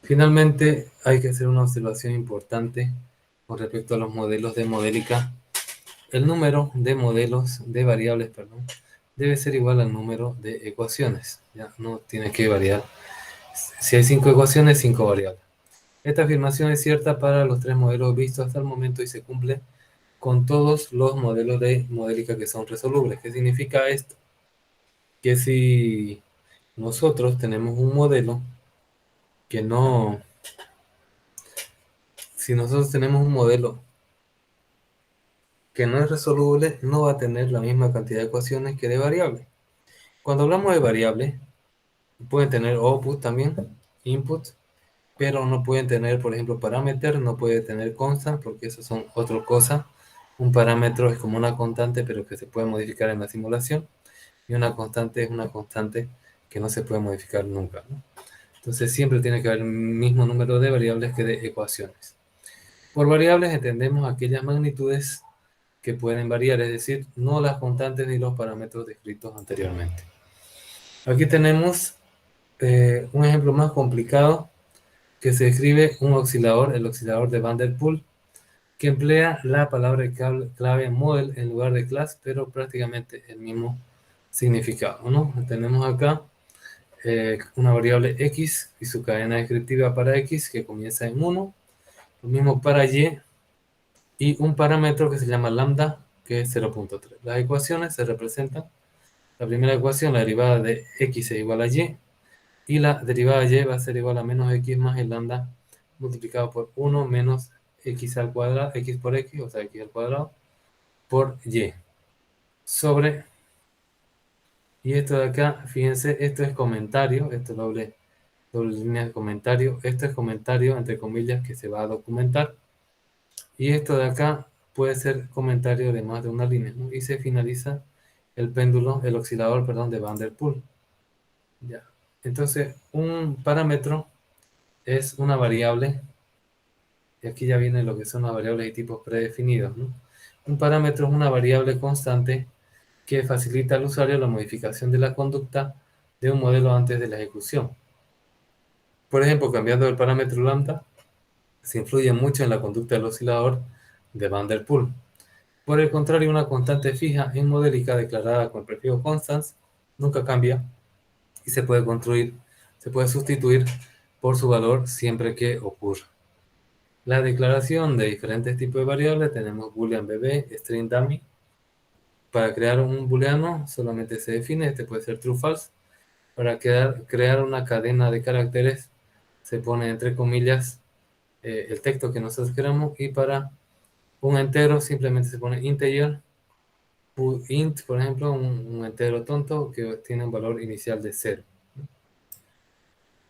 Finalmente hay que hacer una observación importante con respecto a los modelos de modélica. El número de modelos de variables, perdón, debe ser igual al número de ecuaciones. Ya no tiene que variar. Si hay 5 ecuaciones, 5 variables. Esta afirmación es cierta para los 3 modelos vistos hasta el momento y se cumple con todos los modelos de modélica que son resolubles. ¿Qué significa esto? Que si nosotros tenemos un modelo que no, si nosotros tenemos un modelo que no es resoluble, no va a tener la misma cantidad de ecuaciones que de variables. Cuando hablamos de variables, pueden tener output también, input, pero no pueden tener, por ejemplo, parámetros, no puede tener constant, porque eso son otra cosa. Un parámetro es como una constante, pero que se puede modificar en la simulación, y una constante es una constante que no se puede modificar nunca, ¿no? Entonces siempre tiene que haber el mismo número de variables que de ecuaciones. Por variables entendemos aquellas magnitudes que pueden variar, es decir, no las constantes ni los parámetros descritos anteriormente. Aquí tenemos Un ejemplo más complicado que se describe un oscilador, el oscilador de Van der Poel, que emplea la palabra clave model en lugar de class, pero prácticamente el mismo significado, ¿no? Tenemos acá una variable x y su cadena descriptiva para x que comienza en 1, lo mismo para y un parámetro que se llama lambda que es 0.3. Las ecuaciones se representan, la primera ecuación, la derivada de x es igual a y la derivada de y va a ser igual a menos x más el lambda multiplicado por 1 menos x al cuadrado, x por x, o sea, x al cuadrado, por y, sobre, y esto de acá, fíjense, esto es comentario, esto es doble línea de comentario, esto es comentario, entre comillas, que se va a documentar, y esto de acá puede ser comentario de más de una línea, ¿no? Y se finaliza el péndulo, el oscilador, perdón, de Van der Poel. Ya. Entonces, un parámetro es una variable, y aquí ya viene lo que son las variables y tipos predefinidos, ¿no? Un parámetro es una variable constante que facilita al usuario la modificación de la conducta de un modelo antes de la ejecución. Por ejemplo, cambiando el parámetro lambda, se influye mucho en la conducta del oscilador de Van der Poel. Por el contrario, una constante fija en modélica declarada con el prefijo constans nunca cambia y se puede sustituir por su valor siempre que ocurra. La declaración de diferentes tipos de variables tenemos boolean bb, string dummy. Para crear un booleano solamente se define, este puede ser true false. Para crear una cadena de caracteres se pone entre comillas el texto que nosotros queramos, y para un entero simplemente se pone integer, int, por ejemplo, un entero tonto que tiene un valor inicial de 0.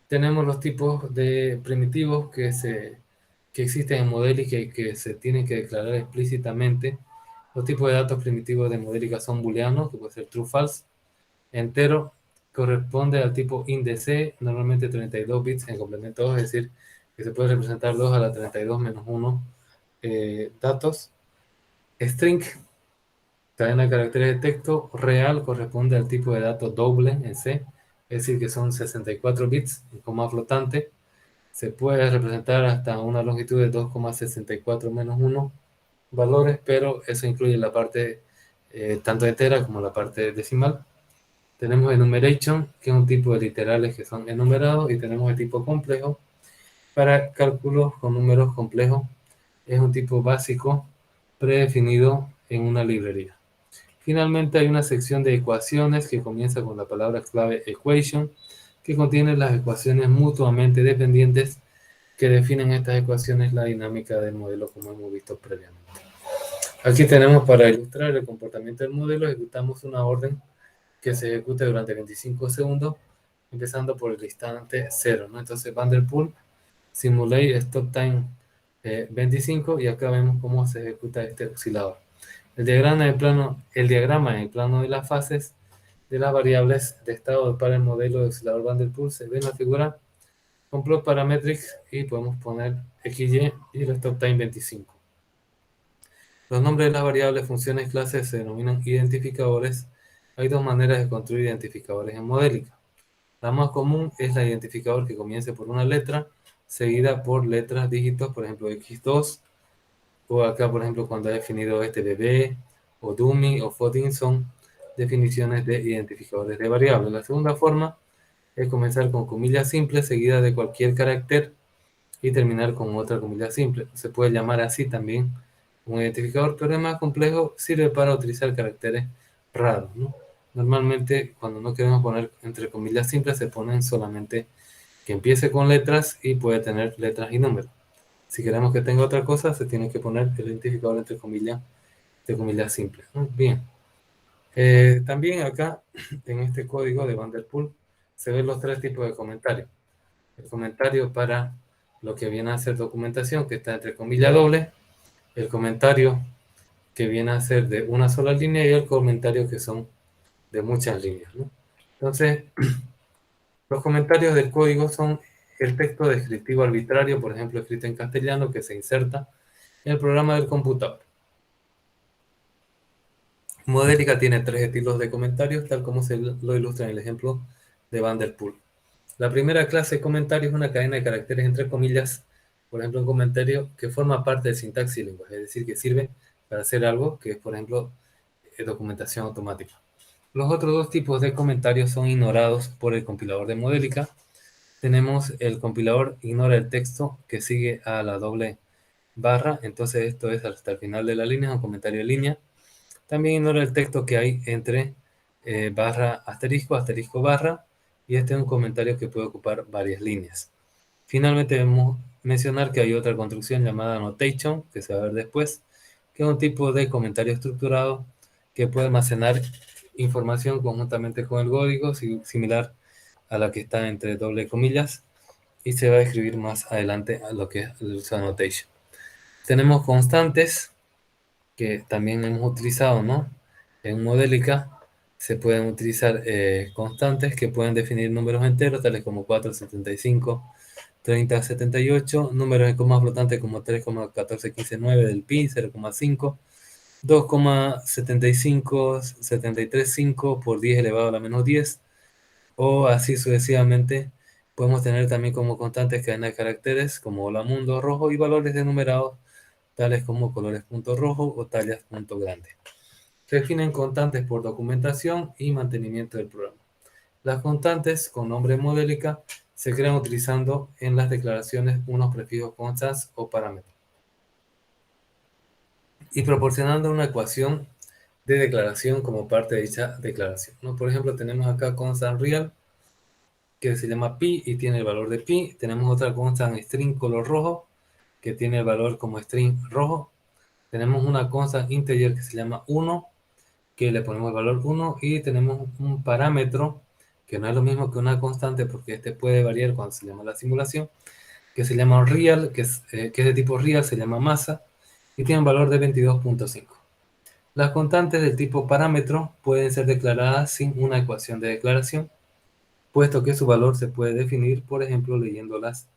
Tenemos los tipos de primitivos que existen en Modelic y que se tienen que declarar explícitamente. Los tipos de datos primitivos de Modelic son booleanos, que puede ser true false. Entero corresponde al tipo int, normalmente 32 bits en complemento 2, es decir, que se puede representar 2 a la 32 menos 1 datos. String, cadena de caracteres de texto real, corresponde al tipo de dato doble en C, es decir, que son 64 bits en coma flotante. Se puede representar hasta una longitud de 2,64 menos 1 valores, pero eso incluye la parte tanto entera como la parte decimal. Tenemos enumeration, que es un tipo de literales que son enumerados, y tenemos el tipo complejo. Para cálculos con números complejos, es un tipo básico predefinido en una librería. Finalmente hay una sección de ecuaciones que comienza con la palabra clave equation, que contiene las ecuaciones mutuamente dependientes que definen estas ecuaciones la dinámica del modelo, como hemos visto previamente. Aquí tenemos, para ilustrar el comportamiento del modelo, ejecutamos una orden que se ejecute durante 25 segundos, empezando por el instante 0, ¿no? Entonces, Van der Poel, simulate stop time 25, y acá vemos cómo se ejecuta este oscilador. El diagrama en el plano de las fases de las variables de estado para el modelo de oscilador Van der Poel se ve en la figura con plot parametrics, y podemos poner XY y el stop time 25. Los nombres de las variables, funciones, clases se denominan identificadores. Hay dos maneras de construir identificadores en Modelic. La más común es la identificador que comience por una letra, seguida por letras, dígitos, por ejemplo x2, o acá, por ejemplo, cuando ha definido este bebé, o dummy, o fourteen, son definiciones de identificadores de variables. La segunda forma es comenzar con comillas simples, seguida de cualquier carácter, y terminar con otra comilla simple. Se puede llamar así también un identificador, pero es más complejo, sirve para utilizar caracteres raros, ¿no? Normalmente, cuando no queremos poner entre comillas simples, se ponen solamente que empiece con letras y puede tener letras y números. Si queremos que tenga otra cosa, se tiene que poner el identificador entre comillas simples, ¿no? Bien. También acá, en este código de Van der Poel, se ven los tres tipos de comentarios. El comentario para lo que viene a ser documentación, que está entre comillas doble, el comentario que viene a ser de una sola línea, y el comentario que son de muchas líneas, ¿no? Entonces, los comentarios del código son el texto descriptivo arbitrario, por ejemplo, escrito en castellano, que se inserta en el programa del computador. Modélica tiene tres estilos de comentarios, tal como se lo ilustra en el ejemplo de Van der Poel. La primera clase de comentario es una cadena de caracteres entre comillas, por ejemplo, un comentario que forma parte del sintaxis del lenguaje, es decir, que sirve para hacer algo que es, por ejemplo, documentación automática. Los otros dos tipos de comentarios son ignorados por el compilador de Modelica. Tenemos el compilador ignora el texto que sigue a la doble barra, entonces esto es hasta el final de la línea, es un comentario de línea. También ignora el texto que hay entre barra asterisco, asterisco barra, y este es un comentario que puede ocupar varias líneas. Finalmente debemos mencionar que hay otra construcción llamada annotation, que se va a ver después, que es un tipo de comentario estructurado que puede almacenar información conjuntamente con el código, similar a la que está entre doble comillas, y se va a escribir más adelante a lo que es el uso de annotation. Tenemos constantes que también hemos utilizado, ¿no? En Modelica se pueden utilizar constantes que pueden definir números enteros, tales como 475, 3078, números en coma flotante como 3,14159 del pi, 0,5, 2,75, 735 por 10 elevado a la menos 10, o así sucesivamente. Podemos tener también como constantes cadenas de caracteres como hola mundo rojo y valores enumerados tales como colores punto rojo o tallas punto grande. Se definen constantes por documentación y mantenimiento del programa. Las constantes con nombre modélica se crean utilizando en las declaraciones unos prefijos constants o parámetros y proporcionando una ecuación de declaración como parte de dicha declaración, ¿no? Por ejemplo, tenemos acá constant real que se llama pi y tiene el valor de pi. Tenemos otra constant string color rojo que tiene el valor como string rojo. Tenemos una constant integer que se llama 1 que le ponemos el valor 1 y tenemos un parámetro que no es lo mismo que una constante porque este puede variar cuando se llama la simulación, que se llama real, que es de tipo real, se llama masa y tiene un valor de 22.5. Las constantes del tipo parámetro pueden ser declaradas sin una ecuación de declaración, puesto que su valor se puede definir, por ejemplo, leyéndolas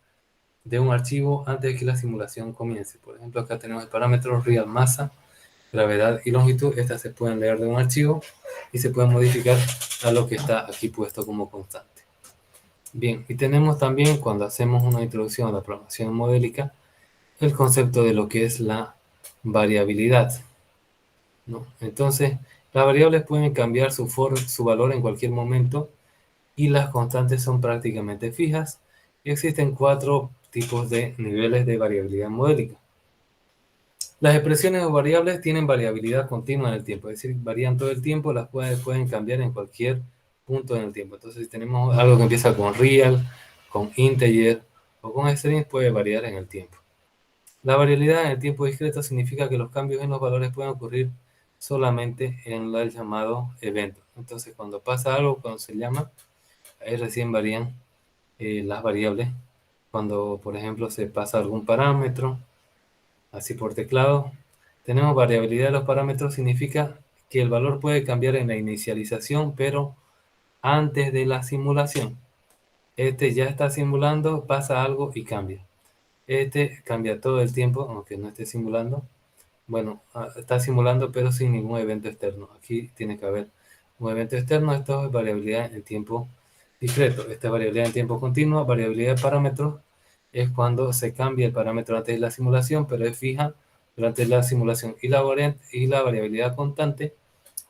de un archivo antes de que la simulación comience. Por ejemplo, acá tenemos el parámetro real masa, gravedad y longitud. Estas se pueden leer de un archivo y se pueden modificar a lo que está aquí puesto como constante. Bien, y tenemos también, cuando hacemos una introducción a la programación modélica, el concepto de lo que es la variabilidad, ¿no? Entonces, las variables pueden cambiar su valor en cualquier momento y las constantes son prácticamente fijas. Y existen 4 tipos de niveles de variabilidad modélica. Las expresiones o variables tienen variabilidad continua en el tiempo, es decir, varían todo el tiempo, las pueden cambiar en cualquier punto en el tiempo. Entonces, si tenemos algo que empieza con real, con integer o con string, puede variar en el tiempo. La variabilidad en el tiempo discreto significa que los cambios en los valores pueden ocurrir solamente en el llamado evento. Entonces, cuando pasa algo, cuando se llama, ahí recién varían las variables. Cuando, por ejemplo, se pasa algún parámetro, así por teclado, tenemos variabilidad de los parámetros, significa que el valor puede cambiar en la inicialización, pero antes de la simulación. Este ya está simulando, pasa algo y cambia. Este cambia todo el tiempo, aunque no esté simulando. Bueno, está simulando, pero sin ningún evento externo. Aquí tiene que haber un evento externo. Esto es variabilidad en tiempo discreto. Esta es variabilidad en tiempo continuo. Variabilidad de parámetros es cuando se cambia el parámetro antes de la simulación, pero es fija durante la simulación. Y la variabilidad constante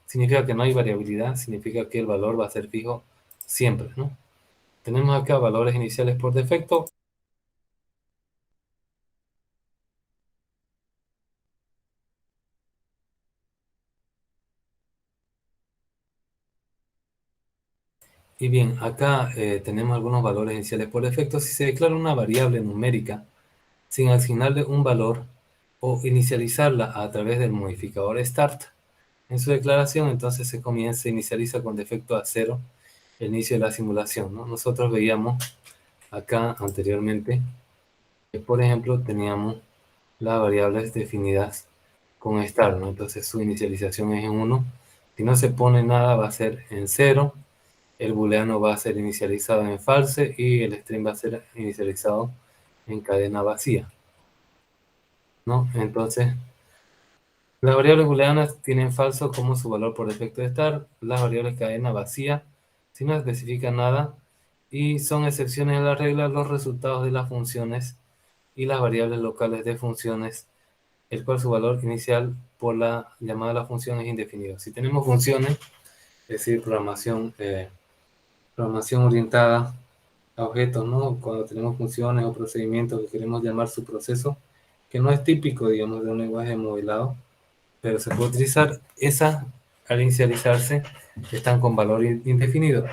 significa que no hay variabilidad, significa que el valor va a ser fijo siempre, ¿no? Tenemos acá valores iniciales por defecto. Y bien, acá tenemos algunos valores iniciales por defecto. Si se declara una variable numérica sin asignarle un valor o inicializarla a través del modificador start en su declaración, entonces se inicializa con defecto a 0 el inicio de la simulación, ¿no? Nosotros veíamos acá anteriormente que, por ejemplo, teníamos las variables definidas con start, ¿no? Entonces su inicialización es en 1. Si no se pone nada, va a ser en 0. El booleano va a ser inicializado en false y el string va a ser inicializado en cadena vacía, ¿no? Entonces, las variables booleanas tienen falso como su valor por defecto de start. Las variables cadena vacía, si no especifican nada, y son excepciones a la regla los resultados de las funciones y las variables locales de funciones, el cual su valor inicial por la llamada a la función es indefinido. Si tenemos funciones, es decir, programación orientada a objetos, ¿no? Cuando tenemos funciones o procedimientos que queremos llamar su proceso, que no es típico, digamos, de un lenguaje modelado, pero se puede utilizar, esas al inicializarse están con valor indefinido.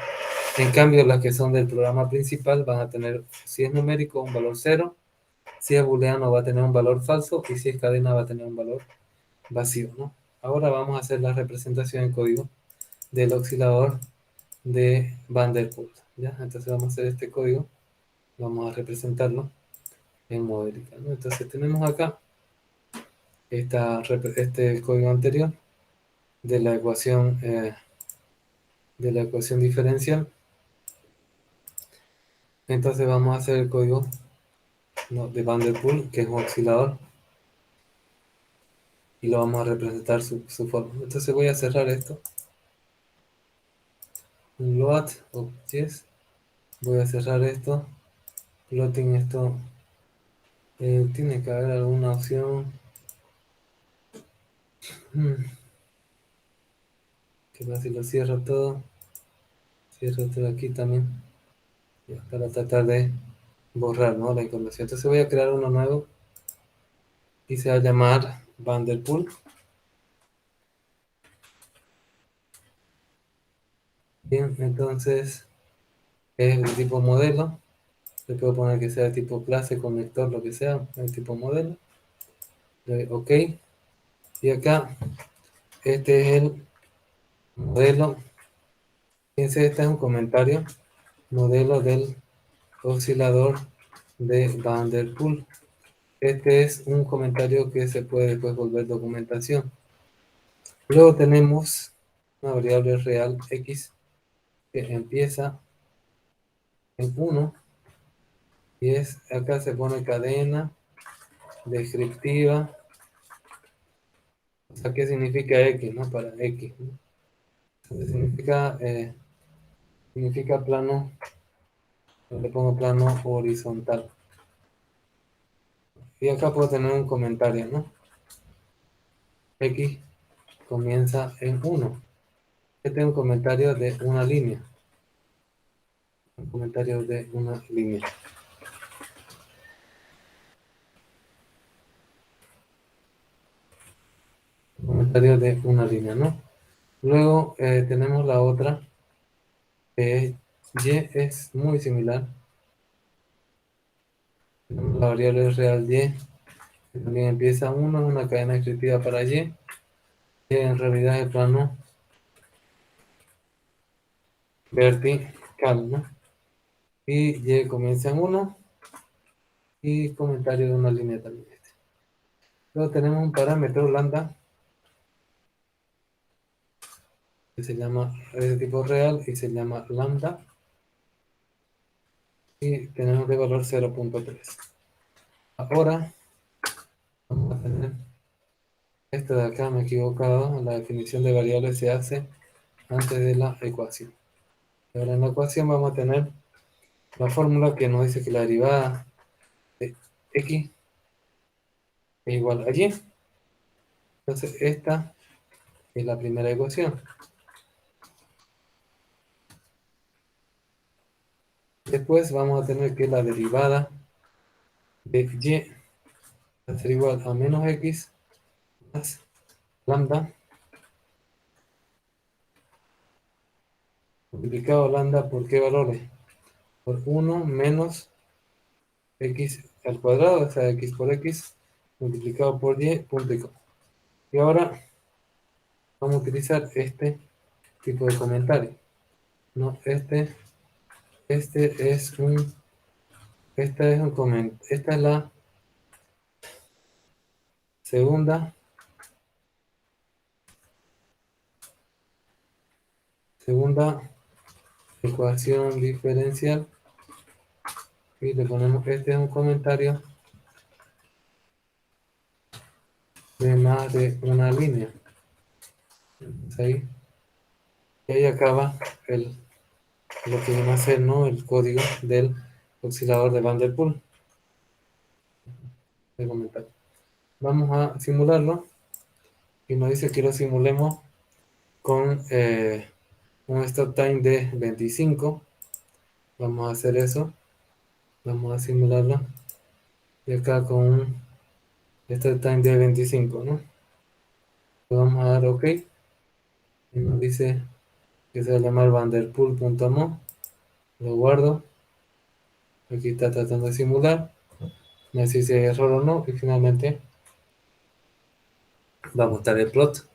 En cambio, las que son del programa principal van a tener, si es numérico, un valor 0, si es booleano va a tener un valor falso y si es cadena va a tener un valor vacío, ¿no? Ahora vamos a hacer la representación en código del oscilador de Van der Pol, ¿ya? Entonces vamos a hacer este código, vamos a representarlo en modélica, ¿no? Entonces tenemos acá este código anterior de la ecuación diferencial. Entonces vamos a hacer el código, ¿no?, de Van der Pol, que es un oscilador, y lo vamos a representar su forma. Entonces voy a cerrar esto, un load of yes, voy a cerrar esto, plotting esto, tiene que haber alguna opción, que pasa si lo cierro todo aquí también, ya, para tratar de borrar, ¿no?, la información. Entonces voy a crear uno nuevo y se va a llamar Van der Pol. Bien, entonces es el tipo modelo. Le puedo poner que sea tipo clase, conector, lo que sea, el tipo modelo. OK. Y acá, este es el modelo. Fíjense, este es un comentario. Modelo del oscilador de Van der Pol. Este es un comentario que se puede después volver documentación. Luego tenemos una variable real x que empieza en 1 y acá se pone cadena descriptiva. O sea, ¿qué significa x, no? Para x, ¿no? Significa plano, le pongo plano horizontal. Y acá puedo tener un comentario, ¿no? X comienza en 1. Este es un comentario de una línea. Un comentario de una línea. Comentario de una línea, ¿no? Luego tenemos la otra, que es y, es muy similar. La variable real y, que también empieza 1, es una cadena descriptiva para y en realidad es plano vertical, ¿no? Y y comienza en 1 y comentario de una línea también. Luego tenemos un parámetro lambda que se llama, es de tipo real y se llama lambda, y tenemos de valor 0.3. Ahora vamos a tener esto de acá, me he equivocado, la definición de variables se hace antes de la ecuación. Ahora en la ecuación vamos a tener la fórmula que nos dice que la derivada de x es igual a y. Entonces esta es la primera ecuación. Después vamos a tener que la derivada de y va a ser igual a menos x más lambda multiplicado lambda por qué valores, por 1 menos x al cuadrado, o sea, x por x multiplicado por y, punto y coma. Y ahora vamos a utilizar este tipo de comentario, ¿no? Este es un, esta es la segunda ecuación diferencial, y le ponemos, este es un comentario de más de una línea. Entonces, ahí, y ahí acaba el lo que viene a ser, ¿no?, el código del oscilador de Van der Poel. Voy a comentar. Vamos a simularlo y nos dice que lo simulemos con un stop time de 25. Vamos a hacer eso. Vamos a simularlo. Y acá con un stop time de 25, ¿no? Le vamos a dar OK. Y nos dice que se va a llamar vanderpool.mo. Lo guardo. Aquí está tratando de simular. Me dice si hay error o no. Y finalmente va a mostrar el plot.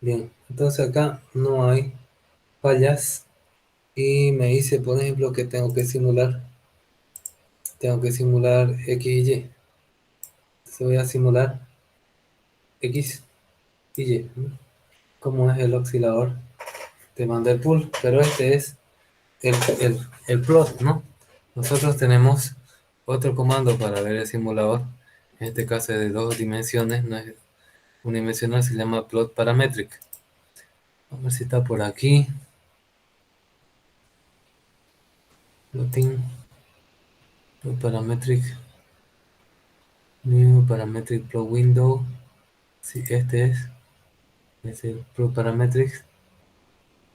Bien, entonces acá no hay fallas. Y me dice, por ejemplo, que tengo que simular X y Y. Entonces voy a simular X y Y, ¿no?, como es el oscilador de Van der Poel, pero este es el plot, ¿no? Nosotros tenemos otro comando para ver el simulador, en este caso es de 2 dimensiones, no es unidimensional, se llama plot parametric. Vamos a ver si está por aquí. Plotting, plot parametric, new parametric plot window. Sí, este es el plot parametric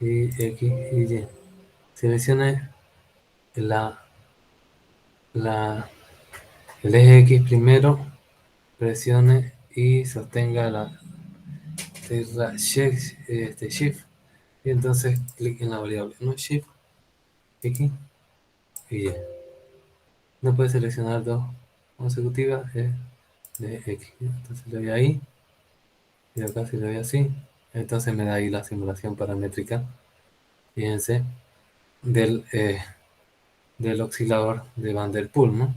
y X y Y. Seleccione el eje X primero, presione y sostenga la Shift, y entonces clic en la variable, ¿no? Shift, X y Y. No puede seleccionar dos consecutivas de X. Entonces le doy ahí, y acá si le doy así, entonces me da ahí la simulación paramétrica, fíjense, del oscilador de Van der Poel, ¿no?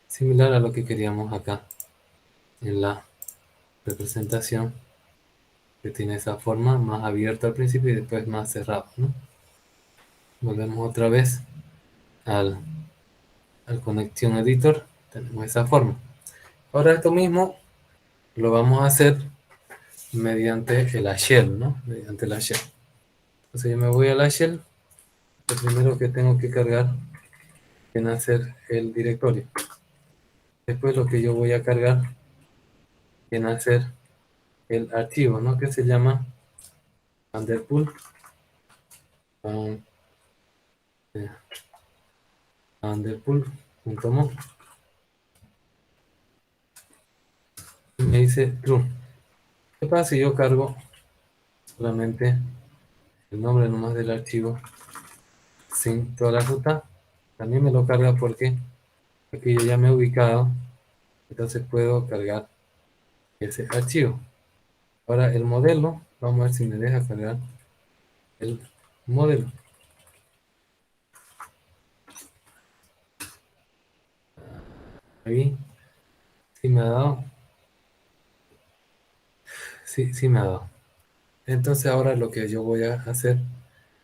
Similar a lo que queríamos acá en la representación, que tiene esa forma más abierta al principio y después más cerrado, ¿no? Volvemos otra vez al Connection Editor, tenemos esa forma. Ahora esto mismo lo vamos a hacer mediante el shell, ¿no? Mediante la shell. Entonces yo me voy a la shell. Lo primero que tengo que cargar viene a ser el directorio. Después lo que yo voy a cargar viene a ser el archivo, ¿no?, que se llama vanderpool vanderpool.mo. Me dice true. ¿Qué pasa si yo cargo solamente el nombre nomás del archivo sin toda la ruta? También me lo carga porque aquí yo ya me he ubicado, entonces puedo cargar ese archivo. Ahora el modelo, vamos a ver si me deja cargar el modelo. Ahí sí me ha dado. Sí me ha dado. Entonces ahora lo que yo voy a hacer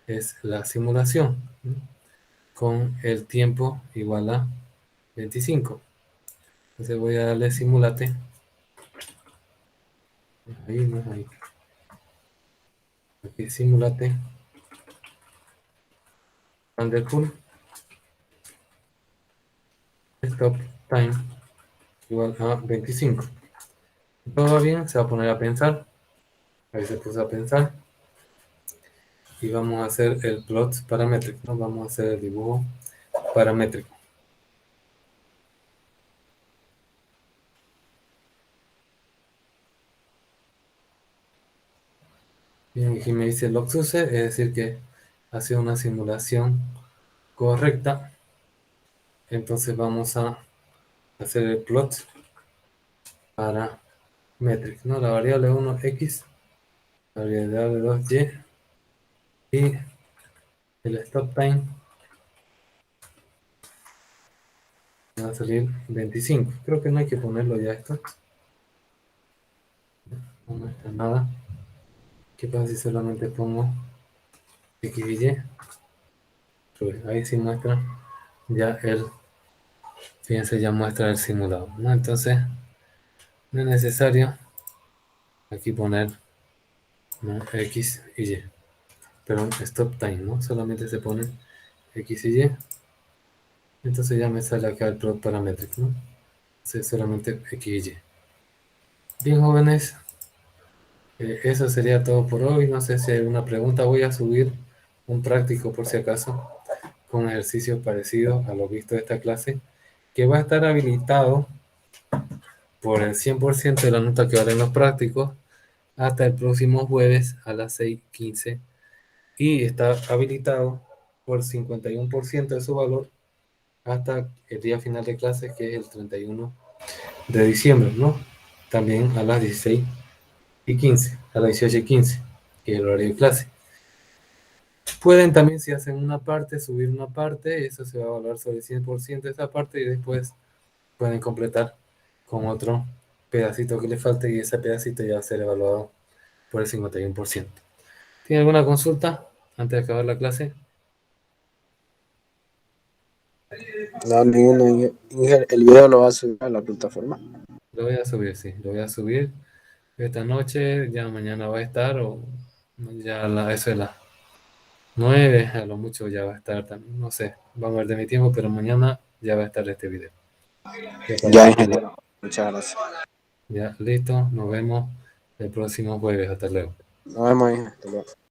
es la simulación, ¿no?, con el tiempo igual a 25. Entonces voy a darle simulate. Ahí, no es ahí. Aquí simulate Van der Poel stop time igual a 25. Todo bien, se va a poner a pensar. Ahí se puso a pensar. Y vamos a hacer el plot paramétrico, ¿no? Vamos a hacer el dibujo paramétrico. Bien, aquí me dice log success, es decir que hace una simulación correcta. Entonces vamos a hacer el plot paramétrico, ¿no? La variable 1 X, la variable 2 Y y el stop time va a salir 25. Creo que no hay que ponerlo ya esto. No muestra nada. ¿Qué pasa si solamente pongo X y Y? Pues ahí sí muestra ya fíjense, ya muestra el simulado, ¿no? Entonces No es necesario aquí poner, ¿no?, X y Y. Pero stop time, ¿no? Solamente se pone X y Y. Entonces ya me sale acá el plot parametric, ¿no? Entonces solamente X y Y. Bien, jóvenes, eso sería todo por hoy. No sé si hay una pregunta. Voy a subir un práctico por si acaso, con ejercicios parecidos a lo visto de esta clase, que va a estar habilitado por el 100% de la nota que valen los prácticos hasta el próximo jueves a las 6:15, y está habilitado por 51% de su valor hasta el día final de clases, que es el 31 de diciembre, ¿no? También a las 16:15, a las 18:15, que es el horario de clase. Pueden también, si hacen una parte, subir una parte, eso se va a evaluar sobre el 100% de esa parte, y después pueden completar con otro pedacito que le falte, y ese pedacito ya va a ser evaluado por el 51%. ¿Tiene alguna consulta antes de acabar la clase? No, ninguno. El video lo va a subir a la plataforma. Lo voy a subir, sí, lo voy a subir esta noche, ya mañana va a estar, o ya eso es las 9, a lo mucho ya va a estar también, no sé, vamos a ver de mi tiempo, pero mañana ya va a estar este video. Ya para Ya, que ingeniero. Muchas gracias. ya listo, nos vemos el próximo jueves, hasta luego. Nos vemos, ingeniero. Hasta luego.